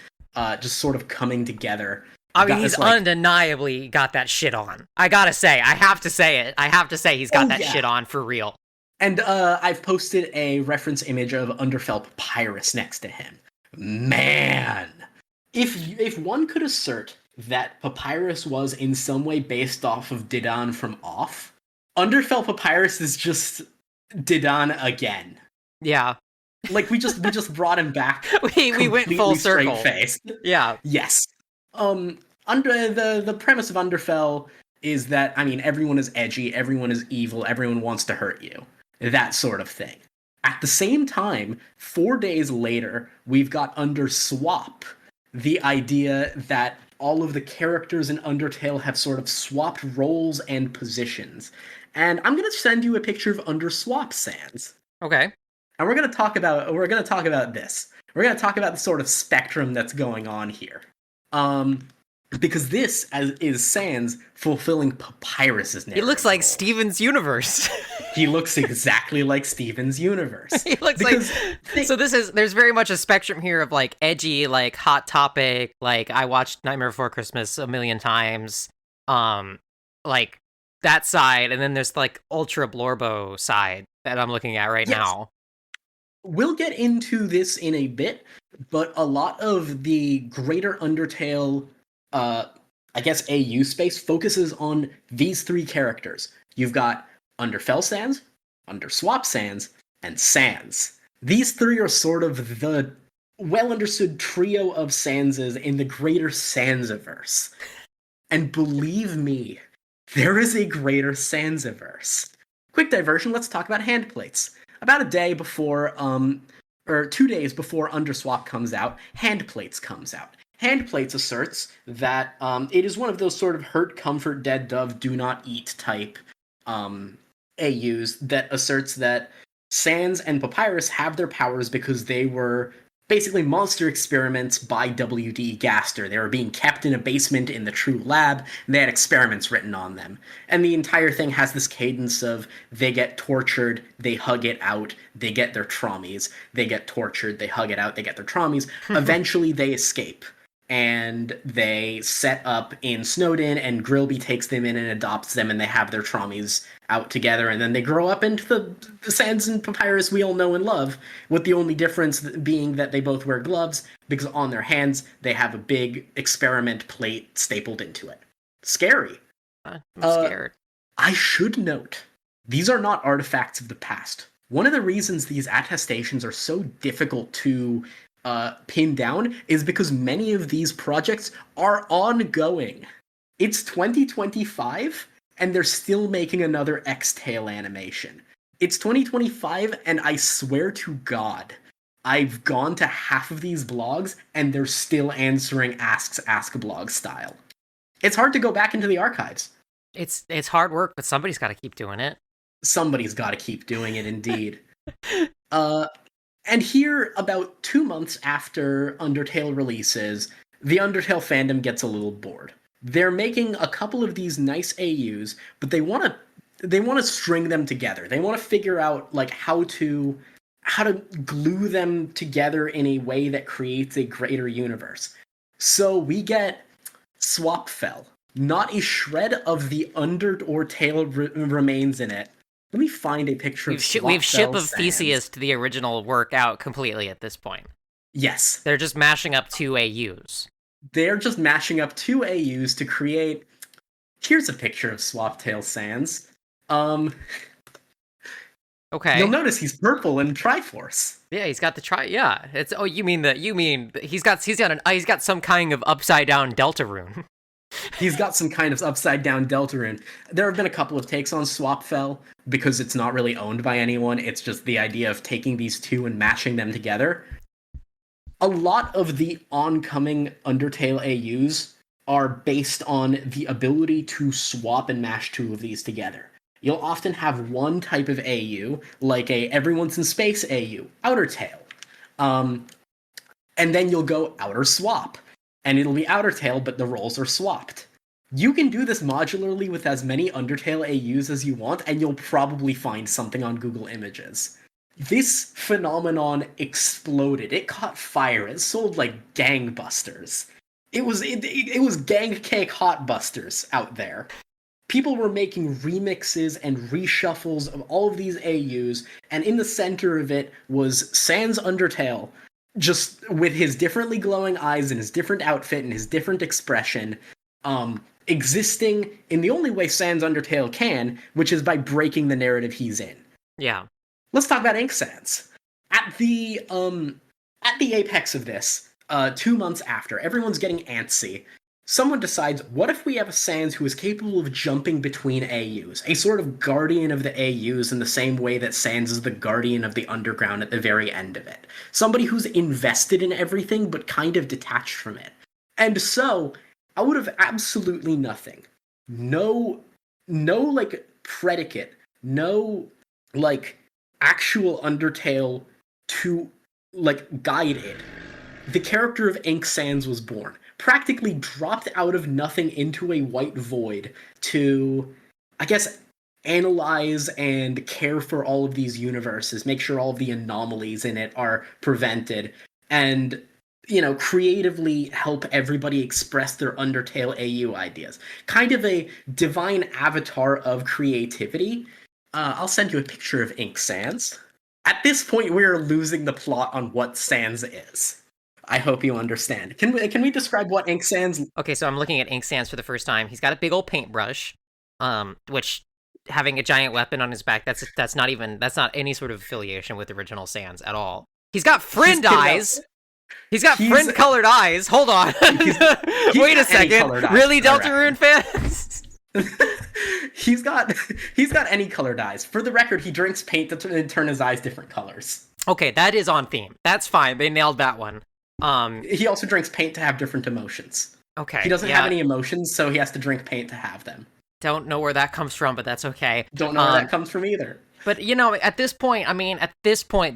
just sort of coming together. I mean, he's undeniably got that shit on. I have to say he's got that shit on for real. And I've posted a reference image of Underfell Papyrus next to him. Man! If one could assert that Papyrus was in some way based off of Didan from Off, Underfell Papyrus is just Didan again. Yeah. Like we just brought him back. we went full circle. Straight-faced. Yeah. Yes. Under the premise of Underfell is that, I mean, everyone is edgy, everyone is evil, everyone wants to hurt you. That sort of thing. At the same time, 4 days later, we've got Underswap. The idea that all of the characters in Undertale have sort of swapped roles and positions. And I'm going to send you a picture of Underswap Sans. Okay. And we're going to talk about this. We're going to talk about the sort of spectrum that's going on here. because is Sans fulfilling Papyrus's He looks narrative like role. Steven's universe. He looks exactly like Steven's universe. He looks like Because so there's very much a spectrum here of like edgy, like hot topic, like I watched Nightmare Before Christmas a million times, um, like that side, and then there's like ultra blorbo side that I'm looking at right yes, now. we'll get into this in a bit, but a lot of the greater Undertale, uh, I guess AU space focuses on these three characters. You've got Underfell Sans, Underswap Sans, and Sans. These three are sort of the well understood trio of Sanses in the greater Sansiverse. And believe me, there is a greater Sansiverse. Quick diversion, let's talk about Handplates. About a day before, or 2 days before Underswap comes out, Handplates comes out. Handplates asserts that it is one of those sort of hurt, comfort, dead dove, do not eat type AUs that asserts that Sans and Papyrus have their powers because they were basically monster experiments by W.D. Gaster. They were being kept in a basement in the True Lab, and they had experiments written on them. And the entire thing has this cadence of they get tortured, they hug it out, they get their traumies, they get tortured, they hug it out, they get their traumies. Eventually, they escape. And they set up in Snowdin, and Grilby takes them in and adopts them, and they have their traumies out together, and then they grow up into the Sans and Papyrus we all know and love, with the only difference being that they both wear gloves, because on their hands they have a big experiment plate stapled into it. Scary. I'm scared. I should note, these are not artifacts of the past. One of the reasons these attestations are so difficult to pin down is because many of these projects are ongoing. It's 2025, and they're still making another X-Tail animation. It's 2025, and I swear to God, I've gone to half of these blogs, and they're still answering Ask Blog style. It's hard to go back into the archives. It's hard work, but somebody's got to keep doing it. Somebody's got to keep doing it, indeed. And here, about 2 months after Undertale releases, the Undertale fandom gets a little bored. They're making a couple of these nice AUs, but they want to string them together. They want to figure out like how to glue them together in a way that creates a greater universe. So we get Swapfell. Not a shred of the Undertale remains in it. Let me find a picture of Swapfell. We've Ship of Sans. Theseus to the original work out completely at this point. Yes. They're just mashing up two AUs. They're just mashing up two AUs to create. Here's a picture of Swaptail Sans. Okay. You'll notice he's purple in Triforce. Yeah, he's got the Yeah, it's you mean he's got some kind of upside down Delta rune. He's got some kind of upside down Delta rune. There have been a couple of takes on Swapfell because it's not really owned by anyone. It's just the idea of taking these two and mashing them together. A lot of the oncoming Undertale AUs are based on the ability to swap and mash two of these together. You'll often have one type of AU, like a Everyone's in Space AU, Outertale. And then you'll go Outerswap, and it'll be Outertale, but the roles are swapped. You can do this modularly with as many Undertale AUs as you want, and you'll probably find something on Google Images. This phenomenon exploded. It caught fire. It sold like gangbusters. It was gang cake hotbusters out there. People were making remixes and reshuffles of all of these AUs, and in the center of it was Sans Undertale, just with his differently glowing eyes and his different outfit and his different expression, existing in the only way Sans Undertale can, which is by breaking the narrative he's in. Yeah. Let's talk about Ink Sans. At the apex of this, 2 months after, everyone's getting antsy. Someone decides, what if we have a Sans who is capable of jumping between AUs? A sort of guardian of the AUs in the same way that Sans is the guardian of the underground at the very end of it. Somebody who's invested in everything, but kind of detached from it. And so, out of absolutely nothing, no like predicate, no like actual Undertale to like guide it, the character of Ink Sans was born. practically dropped out of nothing into a white void to, I guess, analyze and care for all of these universes, make sure all of the anomalies in it are prevented, and creatively help everybody express their Undertale AU ideas. Kind of a divine avatar of creativity. I'll send you a picture of Ink Sans. At this point, we're losing the plot on what Sans is. I hope you understand. Can we describe what Ink Sans? Okay, so I'm looking at Ink Sans for the first time. He's got a big old paintbrush, which having a giant weapon on his back, that's not any sort of affiliation with original Sans at all. He's got friend eyes. He's got friend-colored eyes. Hold on. Wait a second. Really, Deltarune fans? He's got any colored eyes. For the record, he drinks paint to turn his eyes different colors. Okay, that is on theme. That's fine. They nailed that one. He also drinks paint to have different emotions. Okay. He doesn't have any emotions, so he has to drink paint to have them. Don't know where that comes from, but that's okay. Don't know where that comes from either. But at this point,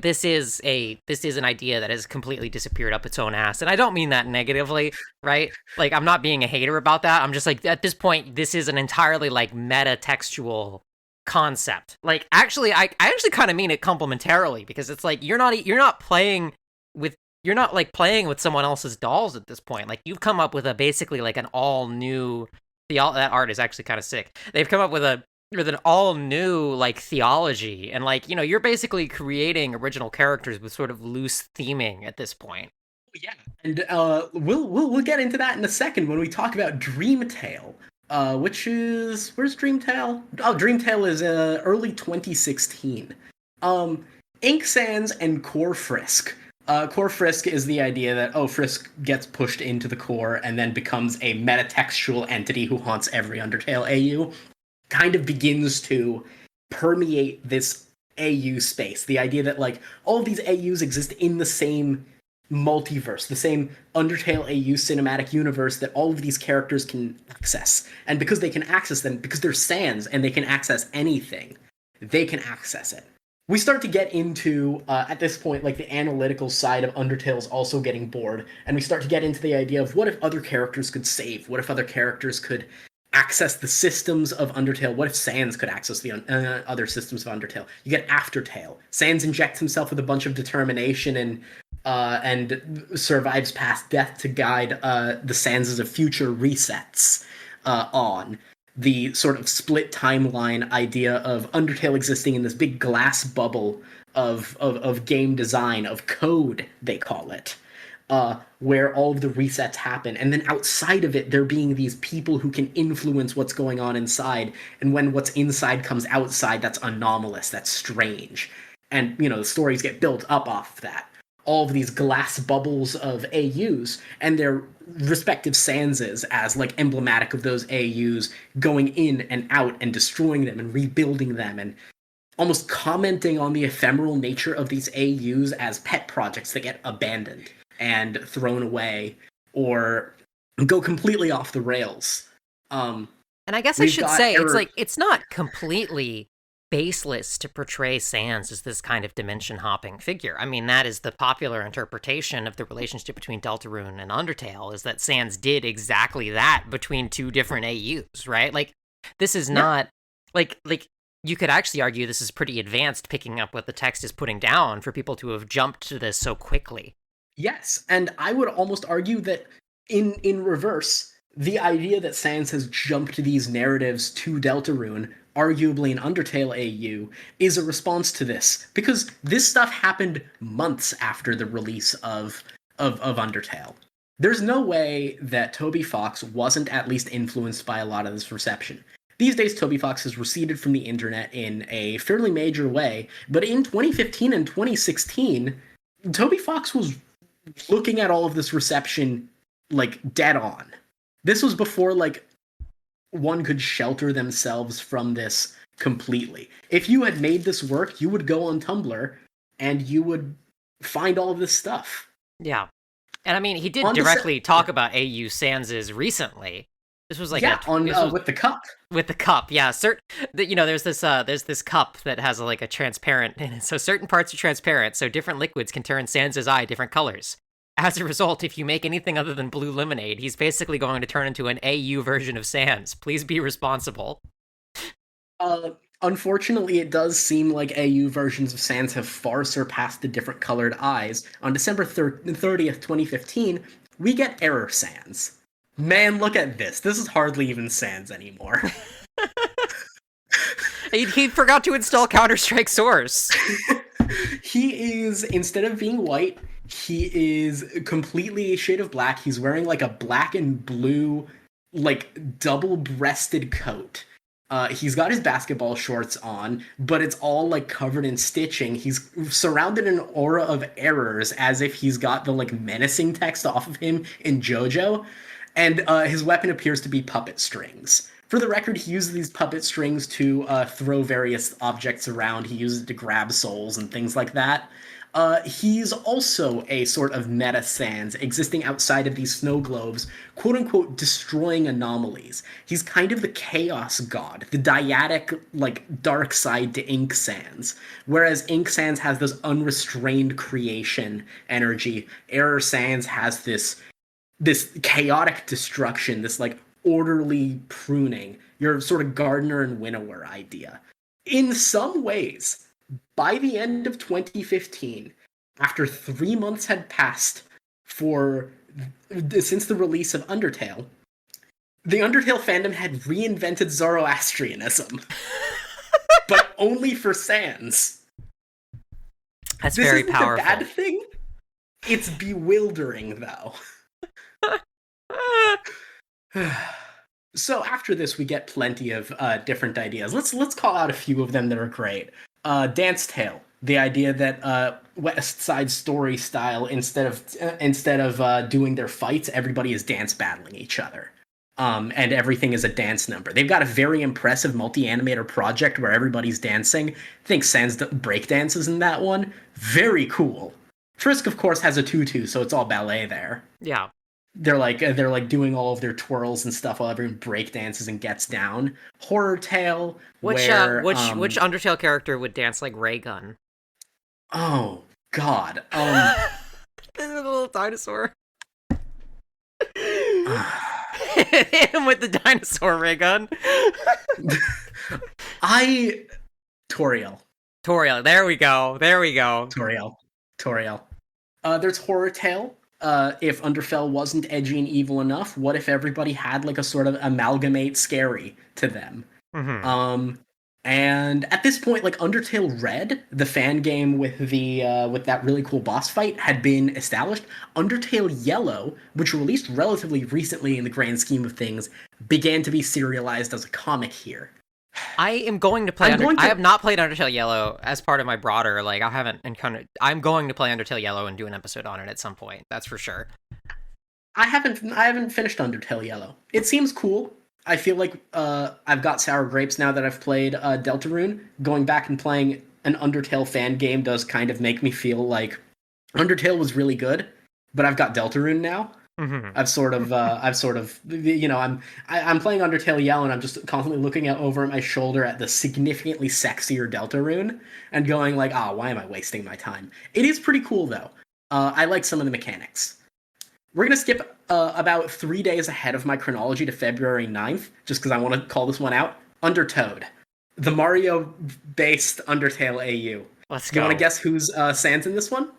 this is an idea that has completely disappeared up its own ass, and I don't mean that negatively, right? Like, I'm not being a hater about that. I'm just like, at this point, this is an entirely like meta-textual concept. Like, actually, I actually kind of mean it complimentarily, because it's like you're not playing with someone else's dolls at this point. Like, you've come up with basically like an all new. That art is actually kind of sick. They've come up with an all new like theology, and like you're basically creating original characters with sort of loose theming at this point. Yeah, and we'll get into that in a second when we talk about Dreamtale, which is where's Dreamtale? Oh, Dreamtale is early 2016. Ink Sans and Core Frisk. Core Frisk is the idea that Frisk gets pushed into the core and then becomes a metatextual entity who haunts every Undertale AU. Kind of begins to permeate this AU space. The idea that like all of these AUs exist in the same multiverse, the same Undertale AU cinematic universe that all of these characters can access. And because they can access them, because they're Sans and they can access anything, they can access it. We start to get into, at this point, like the analytical side of Undertale's also getting bored, and we start to get into the idea of what if other characters could save? What if other characters could access the systems of Undertale? What if Sans could access the other systems of Undertale? You get Aftertale. Sans injects himself with a bunch of determination and survives past death to guide the Sanses of future resets on. The sort of split timeline idea of Undertale existing in this big glass bubble of game design, of code, they call it, where all of the resets happen. And then outside of it, there being these people who can influence what's going on inside. And when what's inside comes outside, that's anomalous, that's strange. And, the stories get built up off of that. All of these glass bubbles of AUs and their respective Sanses as like emblematic of those AUs going in and out and destroying them and rebuilding them and almost commenting on the ephemeral nature of these AUs as pet projects that get abandoned and thrown away or go completely off the rails. And I guess I should say it's not completely baseless to portray Sans as this kind of dimension-hopping figure. I mean, that is the popular interpretation of the relationship between Deltarune and Undertale, is that Sans did exactly that between two different AUs, right? Like, this is not... Like, you could actually argue this is pretty advanced, picking up what the text is putting down for people to have jumped to this so quickly. Yes, and I would almost argue that in reverse, the idea that Sans has jumped these narratives to Deltarune, arguably an Undertale AU, is a response to this, because this stuff happened months after the release of Undertale. There's no way that Toby Fox wasn't at least influenced by a lot of this reception. These days, Toby Fox has receded from the internet in a fairly major way, but in 2015 and 2016, Toby Fox was looking at all of this reception, like, dead on. This was before, like, one could shelter themselves from this completely. If you had made this work, you would go on Tumblr and you would find all of this stuff. Yeah. And I mean, he did directly talk about AU Sanses recently. This was like with the cup. With the cup, yeah. There's this cup that has a transparent in it. So certain parts are transparent, so different liquids can turn Sans' eye different colors. as a result, if you make anything other than blue lemonade, he's basically going to turn into an AU version of Sans. Please be responsible. Unfortunately, it does seem like AU versions of Sans have far surpassed the different colored eyes. On December 30th, 2015, we get Error Sans. Man, look at this. This is hardly even Sans anymore. He forgot to install Counter-Strike Source. He is, instead of being white, he is completely a shade of black. He's wearing like a black and blue, like double-breasted coat. He's got his basketball shorts on, but it's all like covered in stitching. He's surrounded in an aura of errors, as if he's got the like menacing text off of him in JoJo. And his weapon appears to be puppet strings. For the record, he uses these puppet strings to throw various objects around. He uses it to grab souls and things like that. He's also a sort of meta Sans, existing outside of these snow globes, quote-unquote destroying anomalies. He's kind of the chaos god, the dyadic, like, dark side to Ink Sans. Whereas Ink Sans has this unrestrained creation energy, Error Sans has this chaotic destruction, this, like, orderly pruning, your sort of gardener and winnower idea. In some ways, by the end of 2015, after 3 months had passed since the release of Undertale, the Undertale fandom had reinvented Zoroastrianism, but only for Sans. That's very powerful. This isn't a bad thing. It's bewildering, though. So after this, we get plenty of different ideas. Let's call out a few of them that are great. Dancetale, the idea that West Side Story style, instead of doing their fights, everybody is dance battling each other. And everything is a dance number. They've got a very impressive multi-animator project where everybody's dancing. I think Sans break dances in that one. Very cool. Frisk, of course, has a tutu, so it's all ballet there. Yeah. They're like doing all of their twirls and stuff while everyone break dances and gets down. Horrortale, which Undertale character would dance like Raygun? Oh God, the little dinosaur. Hit him with the dinosaur Raygun. Toriel. There we go. Toriel. There's Horrortale. If Underfell wasn't edgy and evil enough, what if everybody had like a sort of amalgamate scary to them? Mm-hmm. And at this point, like Undertale Red, the fan game with that really cool boss fight, had been established. Undertale Yellow, which released relatively recently in the grand scheme of things, began to be serialized as a comic here. I am going to play. I have not played Undertale Yellow as part of my broader. Like I haven't encountered. I'm going to play Undertale Yellow and do an episode on it at some point. That's for sure. I haven't finished Undertale Yellow. It seems cool. I feel like I've got sour grapes now that I've played Deltarune. Going back and playing an Undertale fan game does kind of make me feel like Undertale was really good, but I've got Deltarune now. Mm-hmm. I'm playing Undertale Yellow and I'm just constantly looking over my shoulder at the significantly sexier Deltarune and going like, why am I wasting my time? It is pretty cool though. I like some of the mechanics. We're going to skip about 3 days ahead of my chronology to February 9th, just because I want to call this one out. Undertoad, the Mario-based Undertale AU. Let's go. Do you want to guess who's Sans in this one?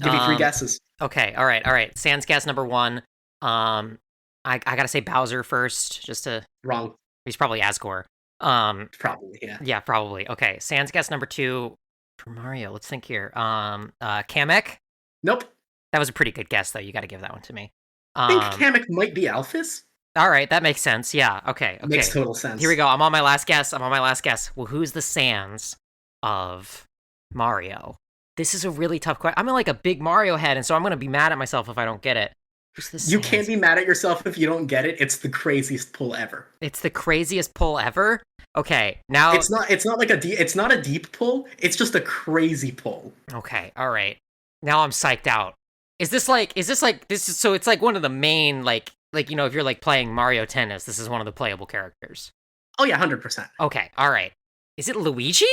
Give me 3 guesses. Okay, all right. Sans guess number 1. I gotta say Bowser first, just to... Wrong. He's probably Asgore. Probably, yeah. Yeah, probably. Okay, Sans guess number 2 for Mario. Let's think here. Kamek? Nope. That was a pretty good guess, though. You got to give that one to me. I think Kamek might be Alphys. All right, that makes sense. Yeah, okay. Makes total sense. Here we go. I'm on my last guess. Well, who's the Sans of Mario? This is a really tough question. I'm like a big Mario head, and so I'm going to be mad at myself if I don't get it. Who's the Sans? You can't be mad at yourself if you don't get it. It's the craziest pull ever. It's the craziest pull ever? Okay, now... It's not a deep pull. It's just a crazy pull. Okay, all right. Now I'm psyched out. So it's like one of the main, like, you know, if you're like playing Mario Tennis, this is one of the playable characters. Oh yeah, 100%. Okay, all right. Is it Luigi?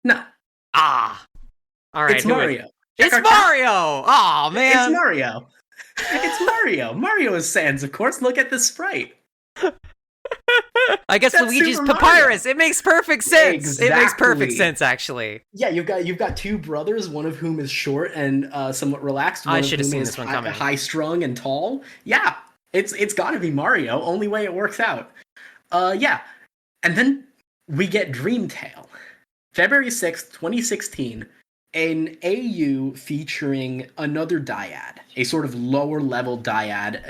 No. All right. It's Mario. It's Mario! Oh, man. It's Mario. It's Mario. Mario is Sans, of course. Look at the sprite. I guess That's Luigi's Super Papyrus. Mario. It makes perfect sense. It makes perfect Exactly. sense, actually. Yeah, you've got two brothers, one of whom is short and somewhat relaxed, I one of should have whom seen is this one coming. high strung and tall. Yeah, it's got to be Mario. Only way it works out. Yeah, and then we get Dreamtale, February 6th, 2016, an AU featuring another dyad, a sort of lower level dyad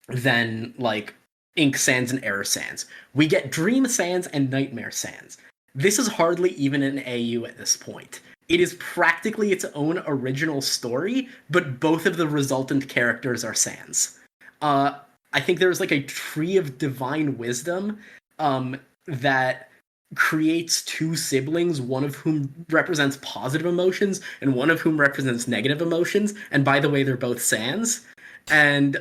than like Ink Sans and Error Sans. We get Dream Sans and Nightmare Sans. This is hardly even an AU at this point. It is practically its own original story, but both of the resultant characters are Sans. Uh, I think there's like a tree of divine wisdom that creates two siblings, one of whom represents positive emotions and one of whom represents negative emotions. And by the way, they're both Sans. And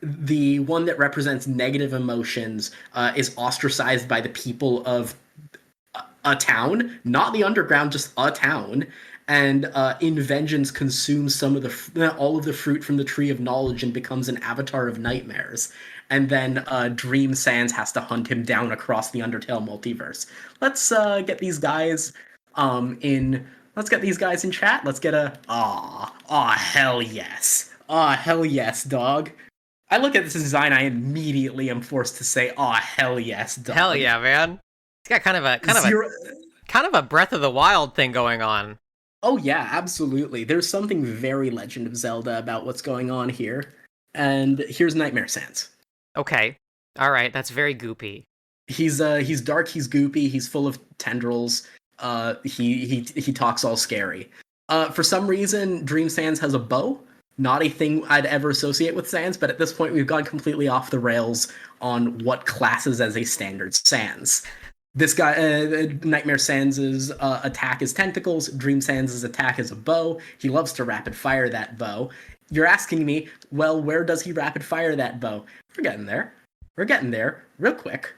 the one that represents negative emotions is ostracized by the people of a town, not the underground, just a town, and in vengeance consumes all of the fruit from the tree of knowledge and becomes an avatar of nightmares. And then Dream Sans has to hunt him down across the Undertale multiverse. Let's get these guys in. Let's get these guys in chat. Let's get a hell yes, hell yes, dog. I look at this design, I immediately am forced to say, hell yes, Hell dog. yeah, man. It's got Zero. kind of a Breath of the Wild thing going on. Oh yeah, absolutely. There's something very Legend of Zelda about what's going on here. And here's Nightmare Sans. Okay. All right, that's very goopy. He's dark, he's goopy, he's full of tendrils. He talks all scary. For some reason, Dream Sans has a bow. Not a thing I'd ever associate with Sans, but at this point we've gone completely off the rails on what classes as a standard Sans. This guy, Nightmare Sans' attack is tentacles. Dream Sans' attack is a bow. He loves to rapid fire that bow. You're asking me, well, where does he rapid fire that bow? We're getting there. We're getting there real quick.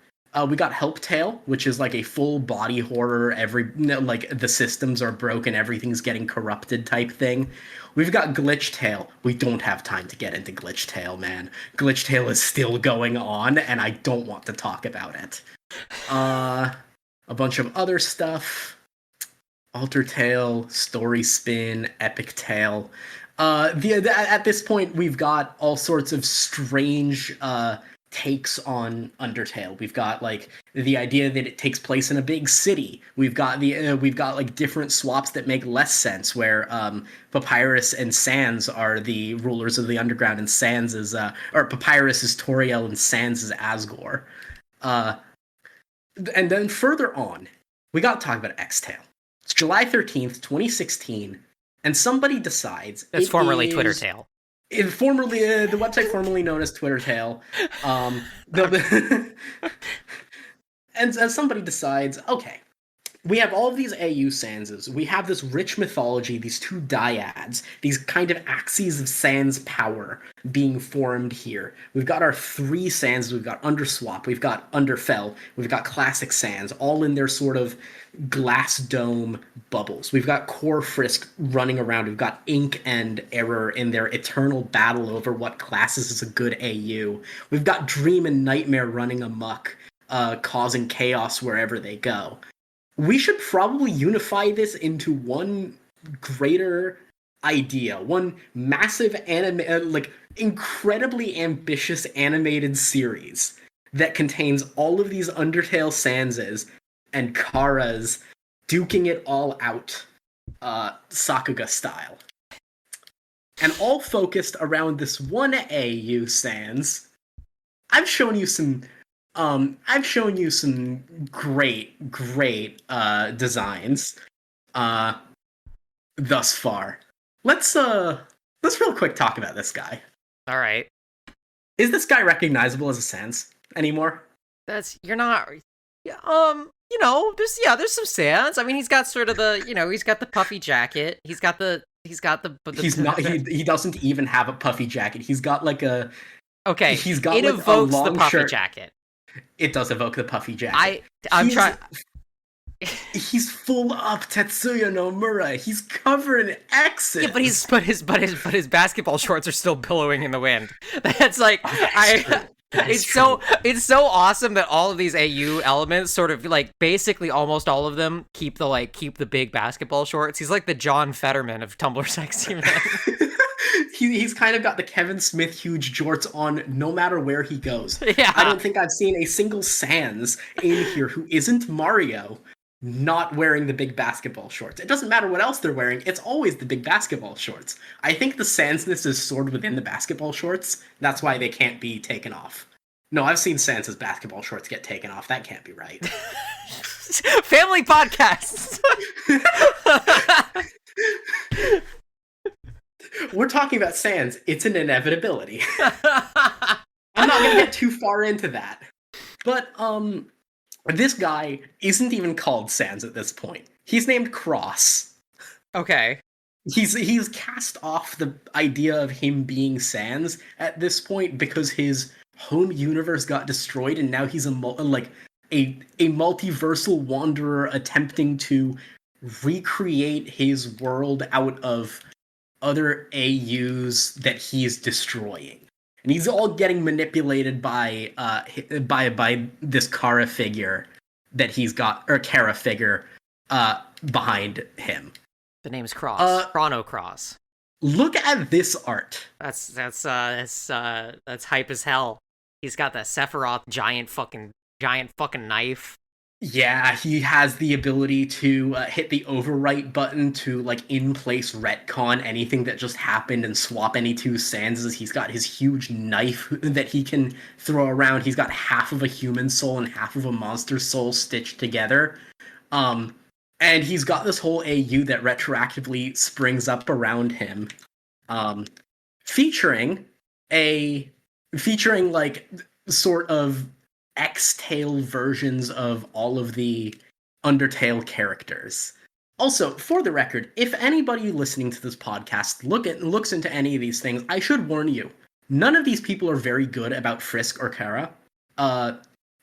We got Helptale, which is like a full body horror. Like the systems are broken, everything's getting corrupted type thing. We've got Glitchtail. We don't have time to get into Glitchtail, man. Glitchtail is still going on, and I don't want to talk about it. A bunch of other stuff. Outertale, Story Spin, Epic Tale. At this point, we've got all sorts of strange takes on Undertale. We've got like the idea that it takes place in a big city. We've got like different swaps that make less sense, where Papyrus and Sans are the rulers of the underground, and or Papyrus is Toriel and Sans is Asgore. And then further on, we got to talk about Xtale. It's July 13th, 2016, and somebody decides That's formerly Twittertale. The website formerly known as Twittertale. And somebody decides, okay, we have all of these AU Sanses. We have this rich mythology, these two dyads, these kind of axes of Sans power being formed here. We've got our three Sans. We've got Underswap, we've got Underfell, we've got Classic Sans, all in their sort of glass dome bubbles. We've got Core Frisk running around. We've got Ink and Error in their eternal battle over what classes is a good AU. We've got Dream and Nightmare running amok, causing chaos wherever they go. We should probably unify this into one greater idea, one massive incredibly ambitious animated series that contains all of these Undertale Sanses and Karas duking it all out, Sakuga style. And all focused around this one AU Sans. I've shown you some great designs thus far. Let's real quick talk about this guy. All right. Is this guy recognizable as a Sans anymore? You're not. There's some Sans. I mean, he's got sort of he's got the puffy jacket. He's not. He doesn't even have a puffy jacket. He's got like a. Okay. He's got it like evokes a long the puffy shirt. jacket. It does evoke the puffy jacket. I'm trying. He's full up Tetsuya Nomura. He's covered in X's. Yeah, but his basketball shorts are still billowing in the wind. That's like Oh, that is true. That is true. It's so awesome that all of these AU elements sort of like basically almost all of them keep the big basketball shorts. He's like the John Fetterman of Tumblr sexy man. He's kind of got the Kevin Smith huge jorts on no matter where he goes. Yeah. I don't think I've seen a single Sans in here who isn't Mario not wearing the big basketball shorts. It doesn't matter what else they're wearing, it's always the big basketball shorts. I think the Sansness is stored within the basketball shorts. That's why they can't be taken off. No, I've seen Sans's basketball shorts get taken off. That can't be right. Family podcasts. We're talking about Sans. It's an inevitability. I'm not going to get too far into that. But, this guy isn't even called Sans at this point. He's named Cross. Okay. He's cast off the idea of him being Sans at this point because his home universe got destroyed, and now he's a multiversal wanderer attempting to recreate his world out of other AUs that he's destroying. And he's all getting manipulated by this Kara figure that he's got, or Kara figure behind him. The name's Cross. Chrono Cross. Look at this art. That's hype as hell. He's got that Sephiroth giant fucking knife. Yeah, he has the ability to hit the overwrite button to like in place retcon anything that just happened and swap any two Sanses. He's got his huge knife that he can throw around. He's got half of a human soul and half of a monster soul stitched together. And he's got this whole AU that retroactively springs up around him, featuring like sort of X-Tale versions of all of the Undertale characters. Also, for the record, if anybody listening to this podcast looks into any of these things, I should warn you, none of these people are very good about Frisk or Kara.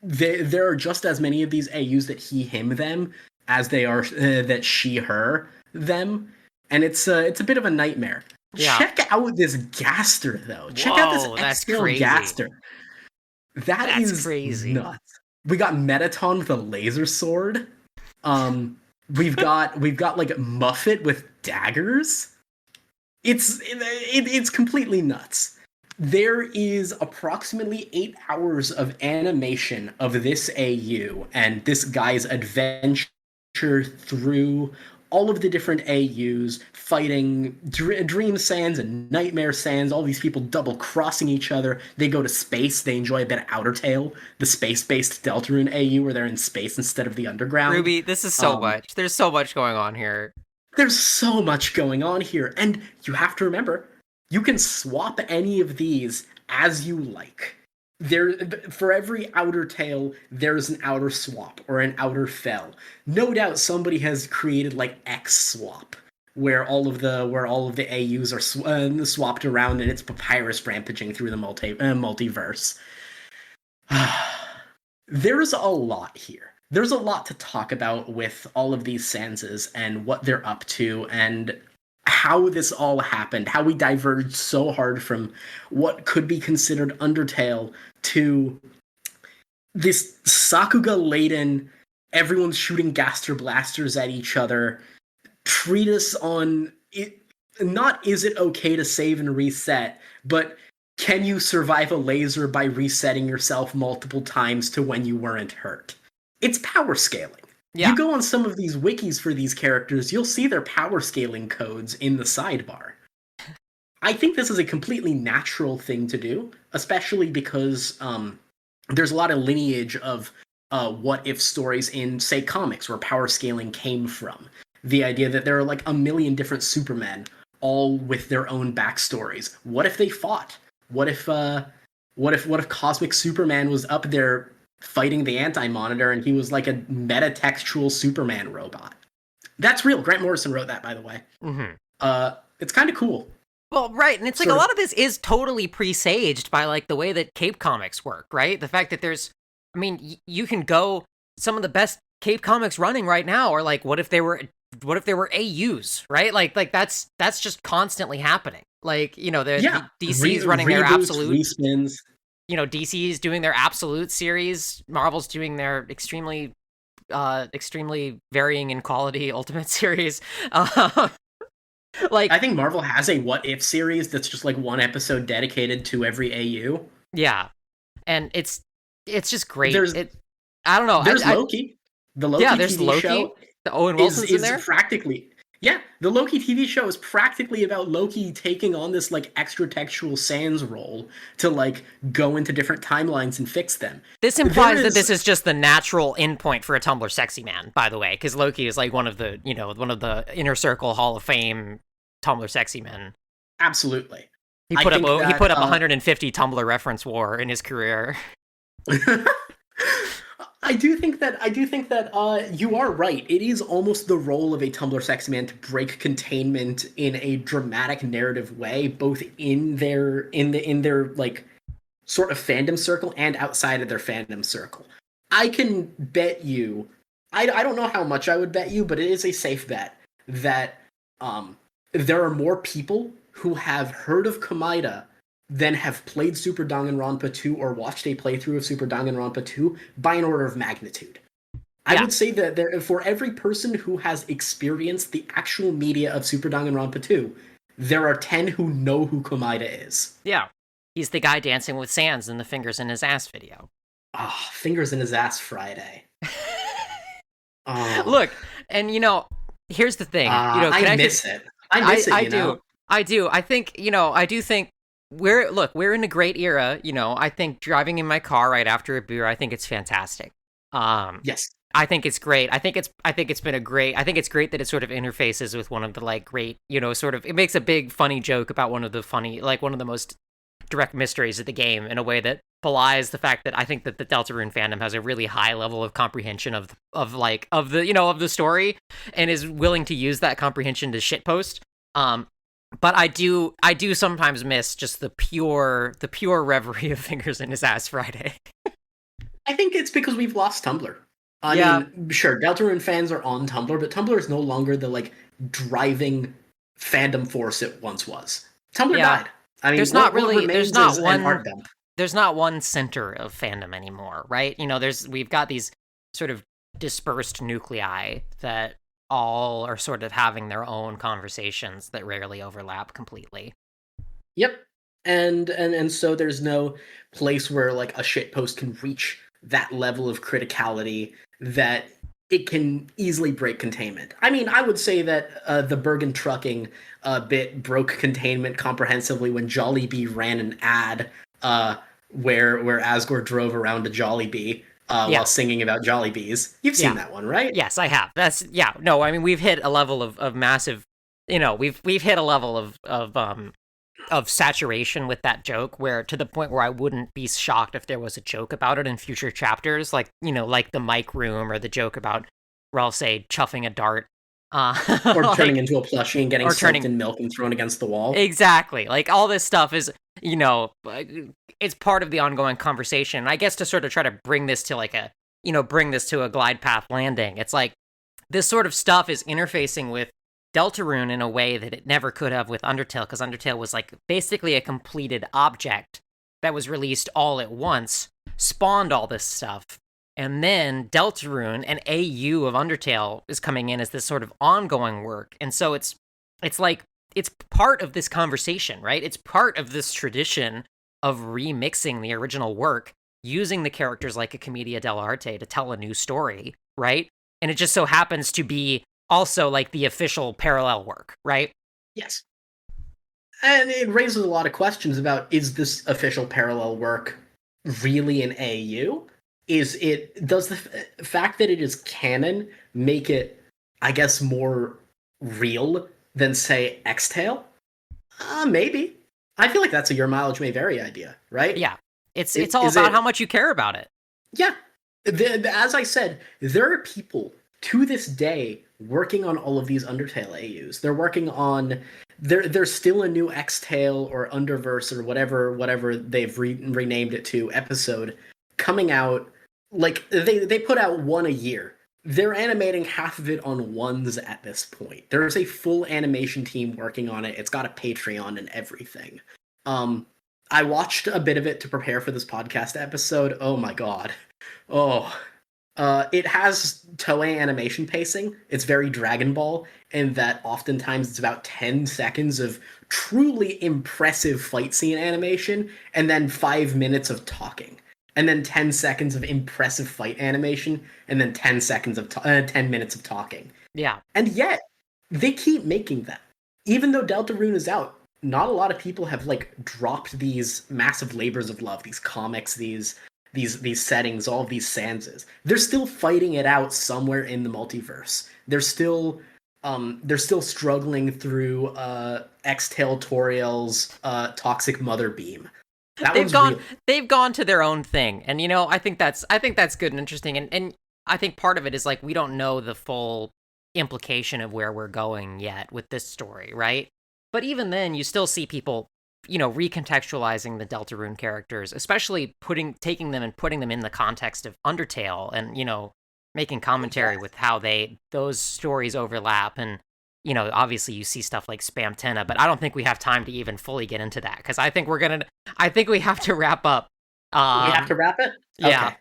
There are just as many of these AUs that he, him, them, as they are that she, her, them, and it's a bit of a nightmare. Yeah. Check out this Gaster, though. Check out this X-Scale Gaster. That's crazy. Nuts. We got Metaton with a laser sword. We've got like Muffet with daggers. It's completely nuts. There is approximately 8 hours of animation of this AU and this guy's adventure through all of the different AUs, fighting Dream Sans and Nightmare Sans, all these people double-crossing each other. They go to space. They enjoy a bit of Outertale, the space-based Deltarune AU where they're in space instead of the underground. Ruby, this is so much. There's so much going on here. There's so much going on here. And you have to remember, you can swap any of these as you like. For every Outertale, there's an Outerswap or an Outerfell. No doubt somebody has created like X-Swap, where all of the AUs are swapped around and it's papyrus rampaging through the multiverse. There's a lot here. There's a lot to talk about with all of these Sanses and what they're up to and how this all happened, how we diverged so hard from what could be considered Undertale to this Sakuga-laden, everyone's shooting Gaster blasters at each other, treatise on it. Not is it okay to save and reset, but can you survive a laser by resetting yourself multiple times to when you weren't hurt? It's power scaling. Yeah. You go on some of these wikis for these characters, you'll see their power scaling codes in the sidebar. I think this is a completely natural thing to do, especially because there's a lot of lineage of what-if stories in, say, comics where power scaling came from. The idea that there are like a million different Supermen, all with their own backstories. What if they fought? What if Cosmic Superman was up there fighting the Anti-Monitor and he was like a metatextual Superman robot? That's real. Grant Morrison wrote that, by the way. Mm-hmm. It's kind of cool. Well, right, and it's like a lot of this is totally presaged by like the way that Cape Comics work, right? The fact that there's, I mean, you can go, some of the best Cape Comics running right now are like, what if they were AUs, right? Like that's just constantly happening. Like, Yeah, the DC's running their reboots, absolute, respins. DC's doing their absolute series, Marvel's doing their extremely varying in quality ultimate series. Like, I think Marvel has a What If series that's just like one episode dedicated to every AU. yeah, and it's just great. There's I don't know. there's Loki. The Yeah, Loki there's TV Loki. show The Owen is Wilson's in is there. practically, yeah, the Loki TV show is practically about Loki taking on this like extra textual sans role to like go into different timelines and fix them. This There implies that is this is just the natural endpoint for a Tumblr sexy man, by the way, because Loki is like one of the inner circle Hall of Fame Tumblr sexy men. absolutely. He I put think up he that put up 150 Tumblr reference war in his career. I do think that you are right. It is almost the role of a Tumblr sexy man to break containment in a dramatic narrative way, both in their like sort of fandom circle and outside of their fandom circle. I can bet you, I don't know how much I would bet you, but it is a safe bet that there are more people who have heard of Komaeda than have played Super Danganronpa 2 or watched a playthrough of Super Danganronpa 2 by an order of magnitude. I Yeah, would say that for every person who has experienced the actual media of Super Danganronpa 2, there are 10 who know who Komaeda is. yeah. He's the guy dancing with Sans in the fingers in his ass video. Ah, fingers in his ass Friday. Oh, Look, and here's the thing. I miss it. I miss it, I you know? do. I do. I think, I do think we're in a great era. I think driving in my car right after a beer, I think it's fantastic. Yes. I think it's great. I think it's been a great. I think it's great that it sort of interfaces with one of the like great, sort of it makes a big funny joke about one of the most direct mysteries of the game in a way that belies the fact that I think that the Deltarune fandom has a really high level of comprehension of the story and is willing to use that comprehension to shitpost. But I do sometimes miss just the pure reverie of fingers in his ass Friday. I think it's because we've lost Tumblr. I Yeah, mean, sure, Deltarune fans are on Tumblr, but Tumblr is no longer the like driving fandom force it once was. Tumblr yeah. died. I mean, There's not what really remains is an art dump. there's not one center of fandom anymore, right? We've got these sort of dispersed nuclei that all are sort of having their own conversations that rarely overlap completely. Yep. And so there's no place where like a shitpost can reach that level of criticality that it can easily break containment. I mean, I would say that the Bergen trucking bit broke containment comprehensively when Jollibee ran an ad where Asgore drove around a Jollibee Yeah, while singing about Jollibees. You've seen yeah, that one, right? yes, I have. That's yeah. No, I mean we've hit a level of massive. We've hit a level of saturation with that joke where to the point where I wouldn't be shocked if there was a joke about it in future chapters, like like the mic room or the joke about Ralph say chuffing a dart, Or turning like into a plushie and getting or soaked turning in milk and thrown against the wall. exactly like all this stuff is it's part of the ongoing conversation. I guess to sort of try to bring this to like a bring this to a glide path landing. It's like this sort of stuff is interfacing with Deltarune in a way that it never could have with Undertale, because Undertale was like basically a completed object that was released all at once, spawned all this stuff, and then Deltarune, an AU of Undertale, is coming in as this sort of ongoing work, and so it's like it's part of this conversation, right? It's part of this tradition of remixing the original work, using the characters like a Commedia dell'arte to tell a new story, right? And it just so happens to be also like the official parallel work, right? Yes. And it raises a lot of questions about, is this official parallel work really an AU? Does the fact that it is canon make it, I guess, more real than, say, Xtale? Maybe. I feel like that's a your mileage may vary idea, right? Yeah. It's all Is about it? how much you care about it. Yeah. As I said, there are people to this day working on all of these Undertale AUs. They're working on there's still a new Xtale or Underverse or whatever they've renamed it to episode coming out. Like they put out one a year. they're animating half of it on ones at this point. There's a full animation team working on it. It's got a Patreon and everything. Um, I watched a bit of it to prepare for this podcast episode. Oh my god. Oh, it has Toei animation pacing. It's very Dragon Ball, in that oftentimes it's about 10 seconds of truly impressive fight scene animation, and then 5 minutes of talking. And then 10 seconds of impressive fight animation, and then 10 seconds of 10 minutes of talking. Yeah. And yet, they keep making that. Even though Deltarune is out, not a lot of people have like dropped these massive labors of love, these comics, these settings, all of these Sanses. They're still fighting it out somewhere in the multiverse. They're still struggling through X-Tail Toriel's Toxic Mother Beam. That they've one's gone real. they've gone to their own thing. And I think that's good and interesting. And I think part of it is like we don't know the full implication of where we're going yet with this story, right? But even then you still see people recontextualizing the Deltarune characters, especially taking them and putting them in the context of Undertale, and making commentary with how those stories overlap. And obviously you see stuff like Spamtenna, but I don't think we have time to even fully get into that, because I think we have to wrap up. We have to wrap it? Yeah. Okay.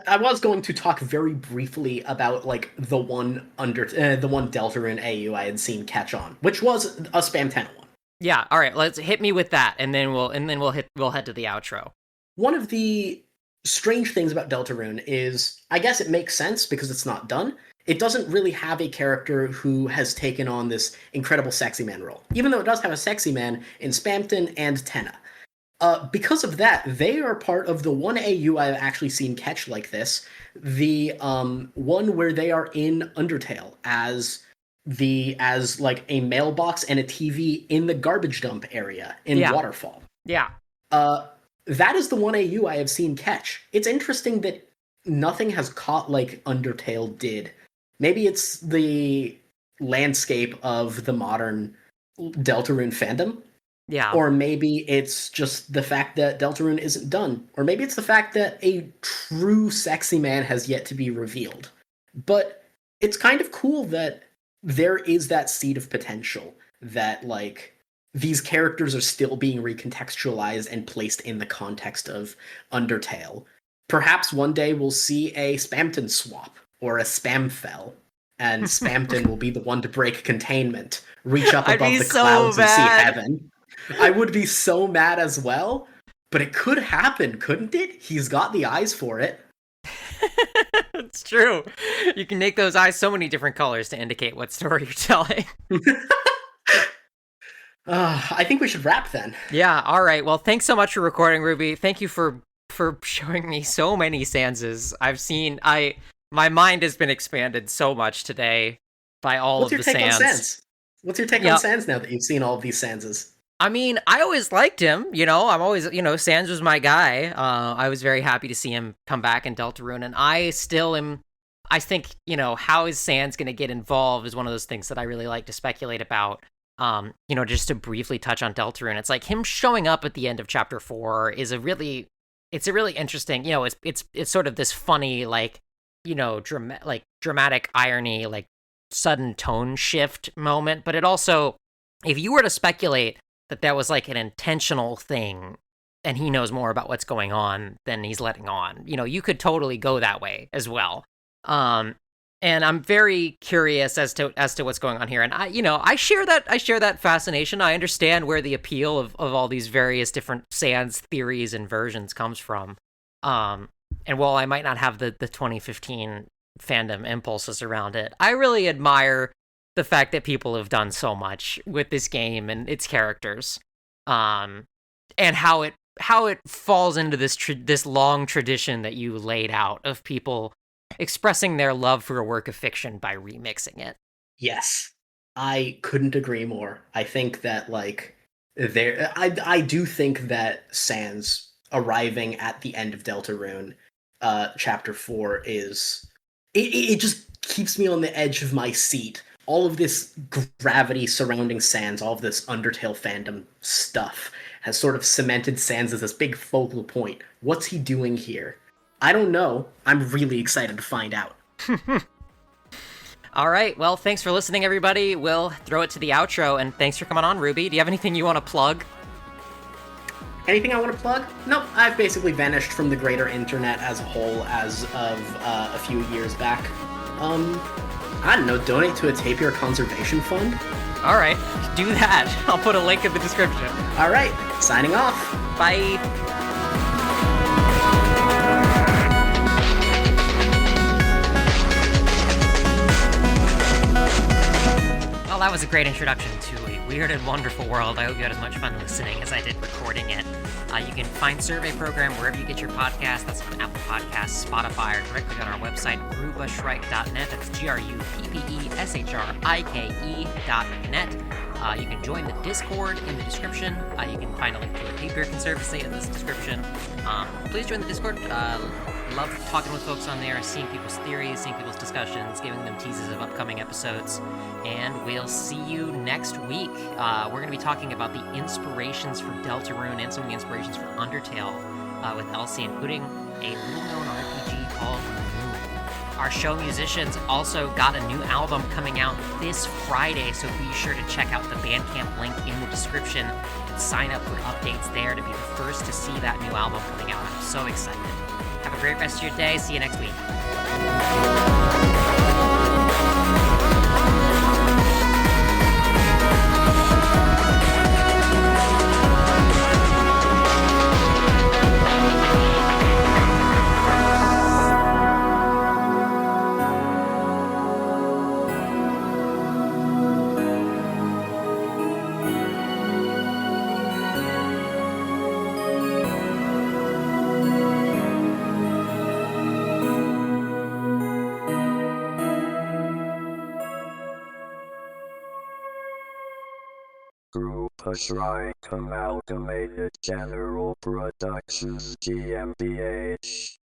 I was going to talk very briefly about like the one Deltarune AU I had seen catch on, which was a Spamtenna one. Yeah, all right, let's hit me with that, and then we'll head to the outro. One of the strange things about Deltarune is, I guess it makes sense because it's not done. It doesn't really have a character who has taken on this incredible sexy man role, even though it does have a sexy man in Spamton and Tenna. Because of that, they are part of the one AU I've actually seen catch like this, the one where they are in Undertale as like a mailbox and a TV in the garbage dump area in Waterfall. Yeah. That is the one AU I have seen catch. It's interesting that nothing has caught like Undertale did. Maybe it's the landscape of the modern Deltarune fandom. Yeah. Or maybe it's just the fact that Deltarune isn't done. Or maybe it's the fact that a true sexy man has yet to be revealed. But it's kind of cool that there is that seed of potential, that like these characters are still being recontextualized and placed in the context of Undertale. Perhaps one day we'll see a Spamton swap or a Spamfell, and Spamton will be the one to break containment, reach up above the clouds and see heaven. I would be so mad as well, but it could happen, couldn't it? He's got the eyes for it. It's true. You can make those eyes so many different colors to indicate what story you're telling. I think we should wrap then. Yeah, all right. Well, thanks so much for recording, Ruby. Thank you for showing me so many Sanses. My mind has been expanded so much today by all of the Sans. What's your take on Sans now that you've seen all of these Sanses? I mean, I always liked him, I'm always, Sans was my guy. I was very happy to see him come back in Deltarune, and I still am, I think, how is Sans going to get involved is one of those things that I really like to speculate about. Just to briefly touch on Deltarune, it's like him showing up at the end of chapter 4 is a really interesting, it's sort of this funny, like, dramatic irony, like sudden tone shift moment, but it also, if you were to speculate that was like an intentional thing and he knows more about what's going on than he's letting on, you could totally go that way as well. And I'm very curious as to what's going on here. And I share that fascination. I understand where the appeal of all these various different Sans theories and versions comes from. And while I might not have the 2015 fandom impulses around it, I really admire the fact that people have done so much with this game and its characters, and how it falls into this long tradition that you laid out of people expressing their love for a work of fiction by remixing it. Yes, I couldn't agree more. I think that like I do think that Sans arriving at the end of Deltarune, chapter 4 is it just keeps me on the edge of my seat. All of this gravity surrounding Sans, all of this Undertale fandom stuff has sort of cemented Sans as this big focal point. What's he doing here? I don't know. I'm really excited to find out. All right. Well, thanks for listening, everybody. We'll throw it to the outro, and thanks for coming on, Ruby. Do you have anything you want to plug? Anything I want to plug? Nope, I've basically vanished from the greater internet as a whole as of a few years back. I don't know, donate to a tapir conservation fund? All right, do that. I'll put a link in the description. All right, signing off. Bye. Well, that was a great introduction to a weird and wonderful world. I hope you had as much fun listening as I did recording it. You can find Survey Program wherever you get your podcast. That's on Apple Podcasts, Spotify, or directly on our website, gruppeshrike.net. That's gruppeshrike.net. You can join the Discord in the description. You can find a link to a Tapir Conservancy in this description. Please join the Discord. Love talking with folks on there, seeing people's theories, seeing people's discussions, giving them teases of upcoming episodes. And we'll see you next week. We're going to be talking about the inspirations for Deltarune and some of the inspirations for Undertale with Elsie, including a little-known RPG called Moon. Our show musicians also got a new album coming out this Friday, so be sure to check out the Bandcamp link in the description and sign up for updates there to be the first to see that new album coming out. I'm so excited. Have a great rest of your day. See you next week. Shrike Amalgamated General Productions GmbH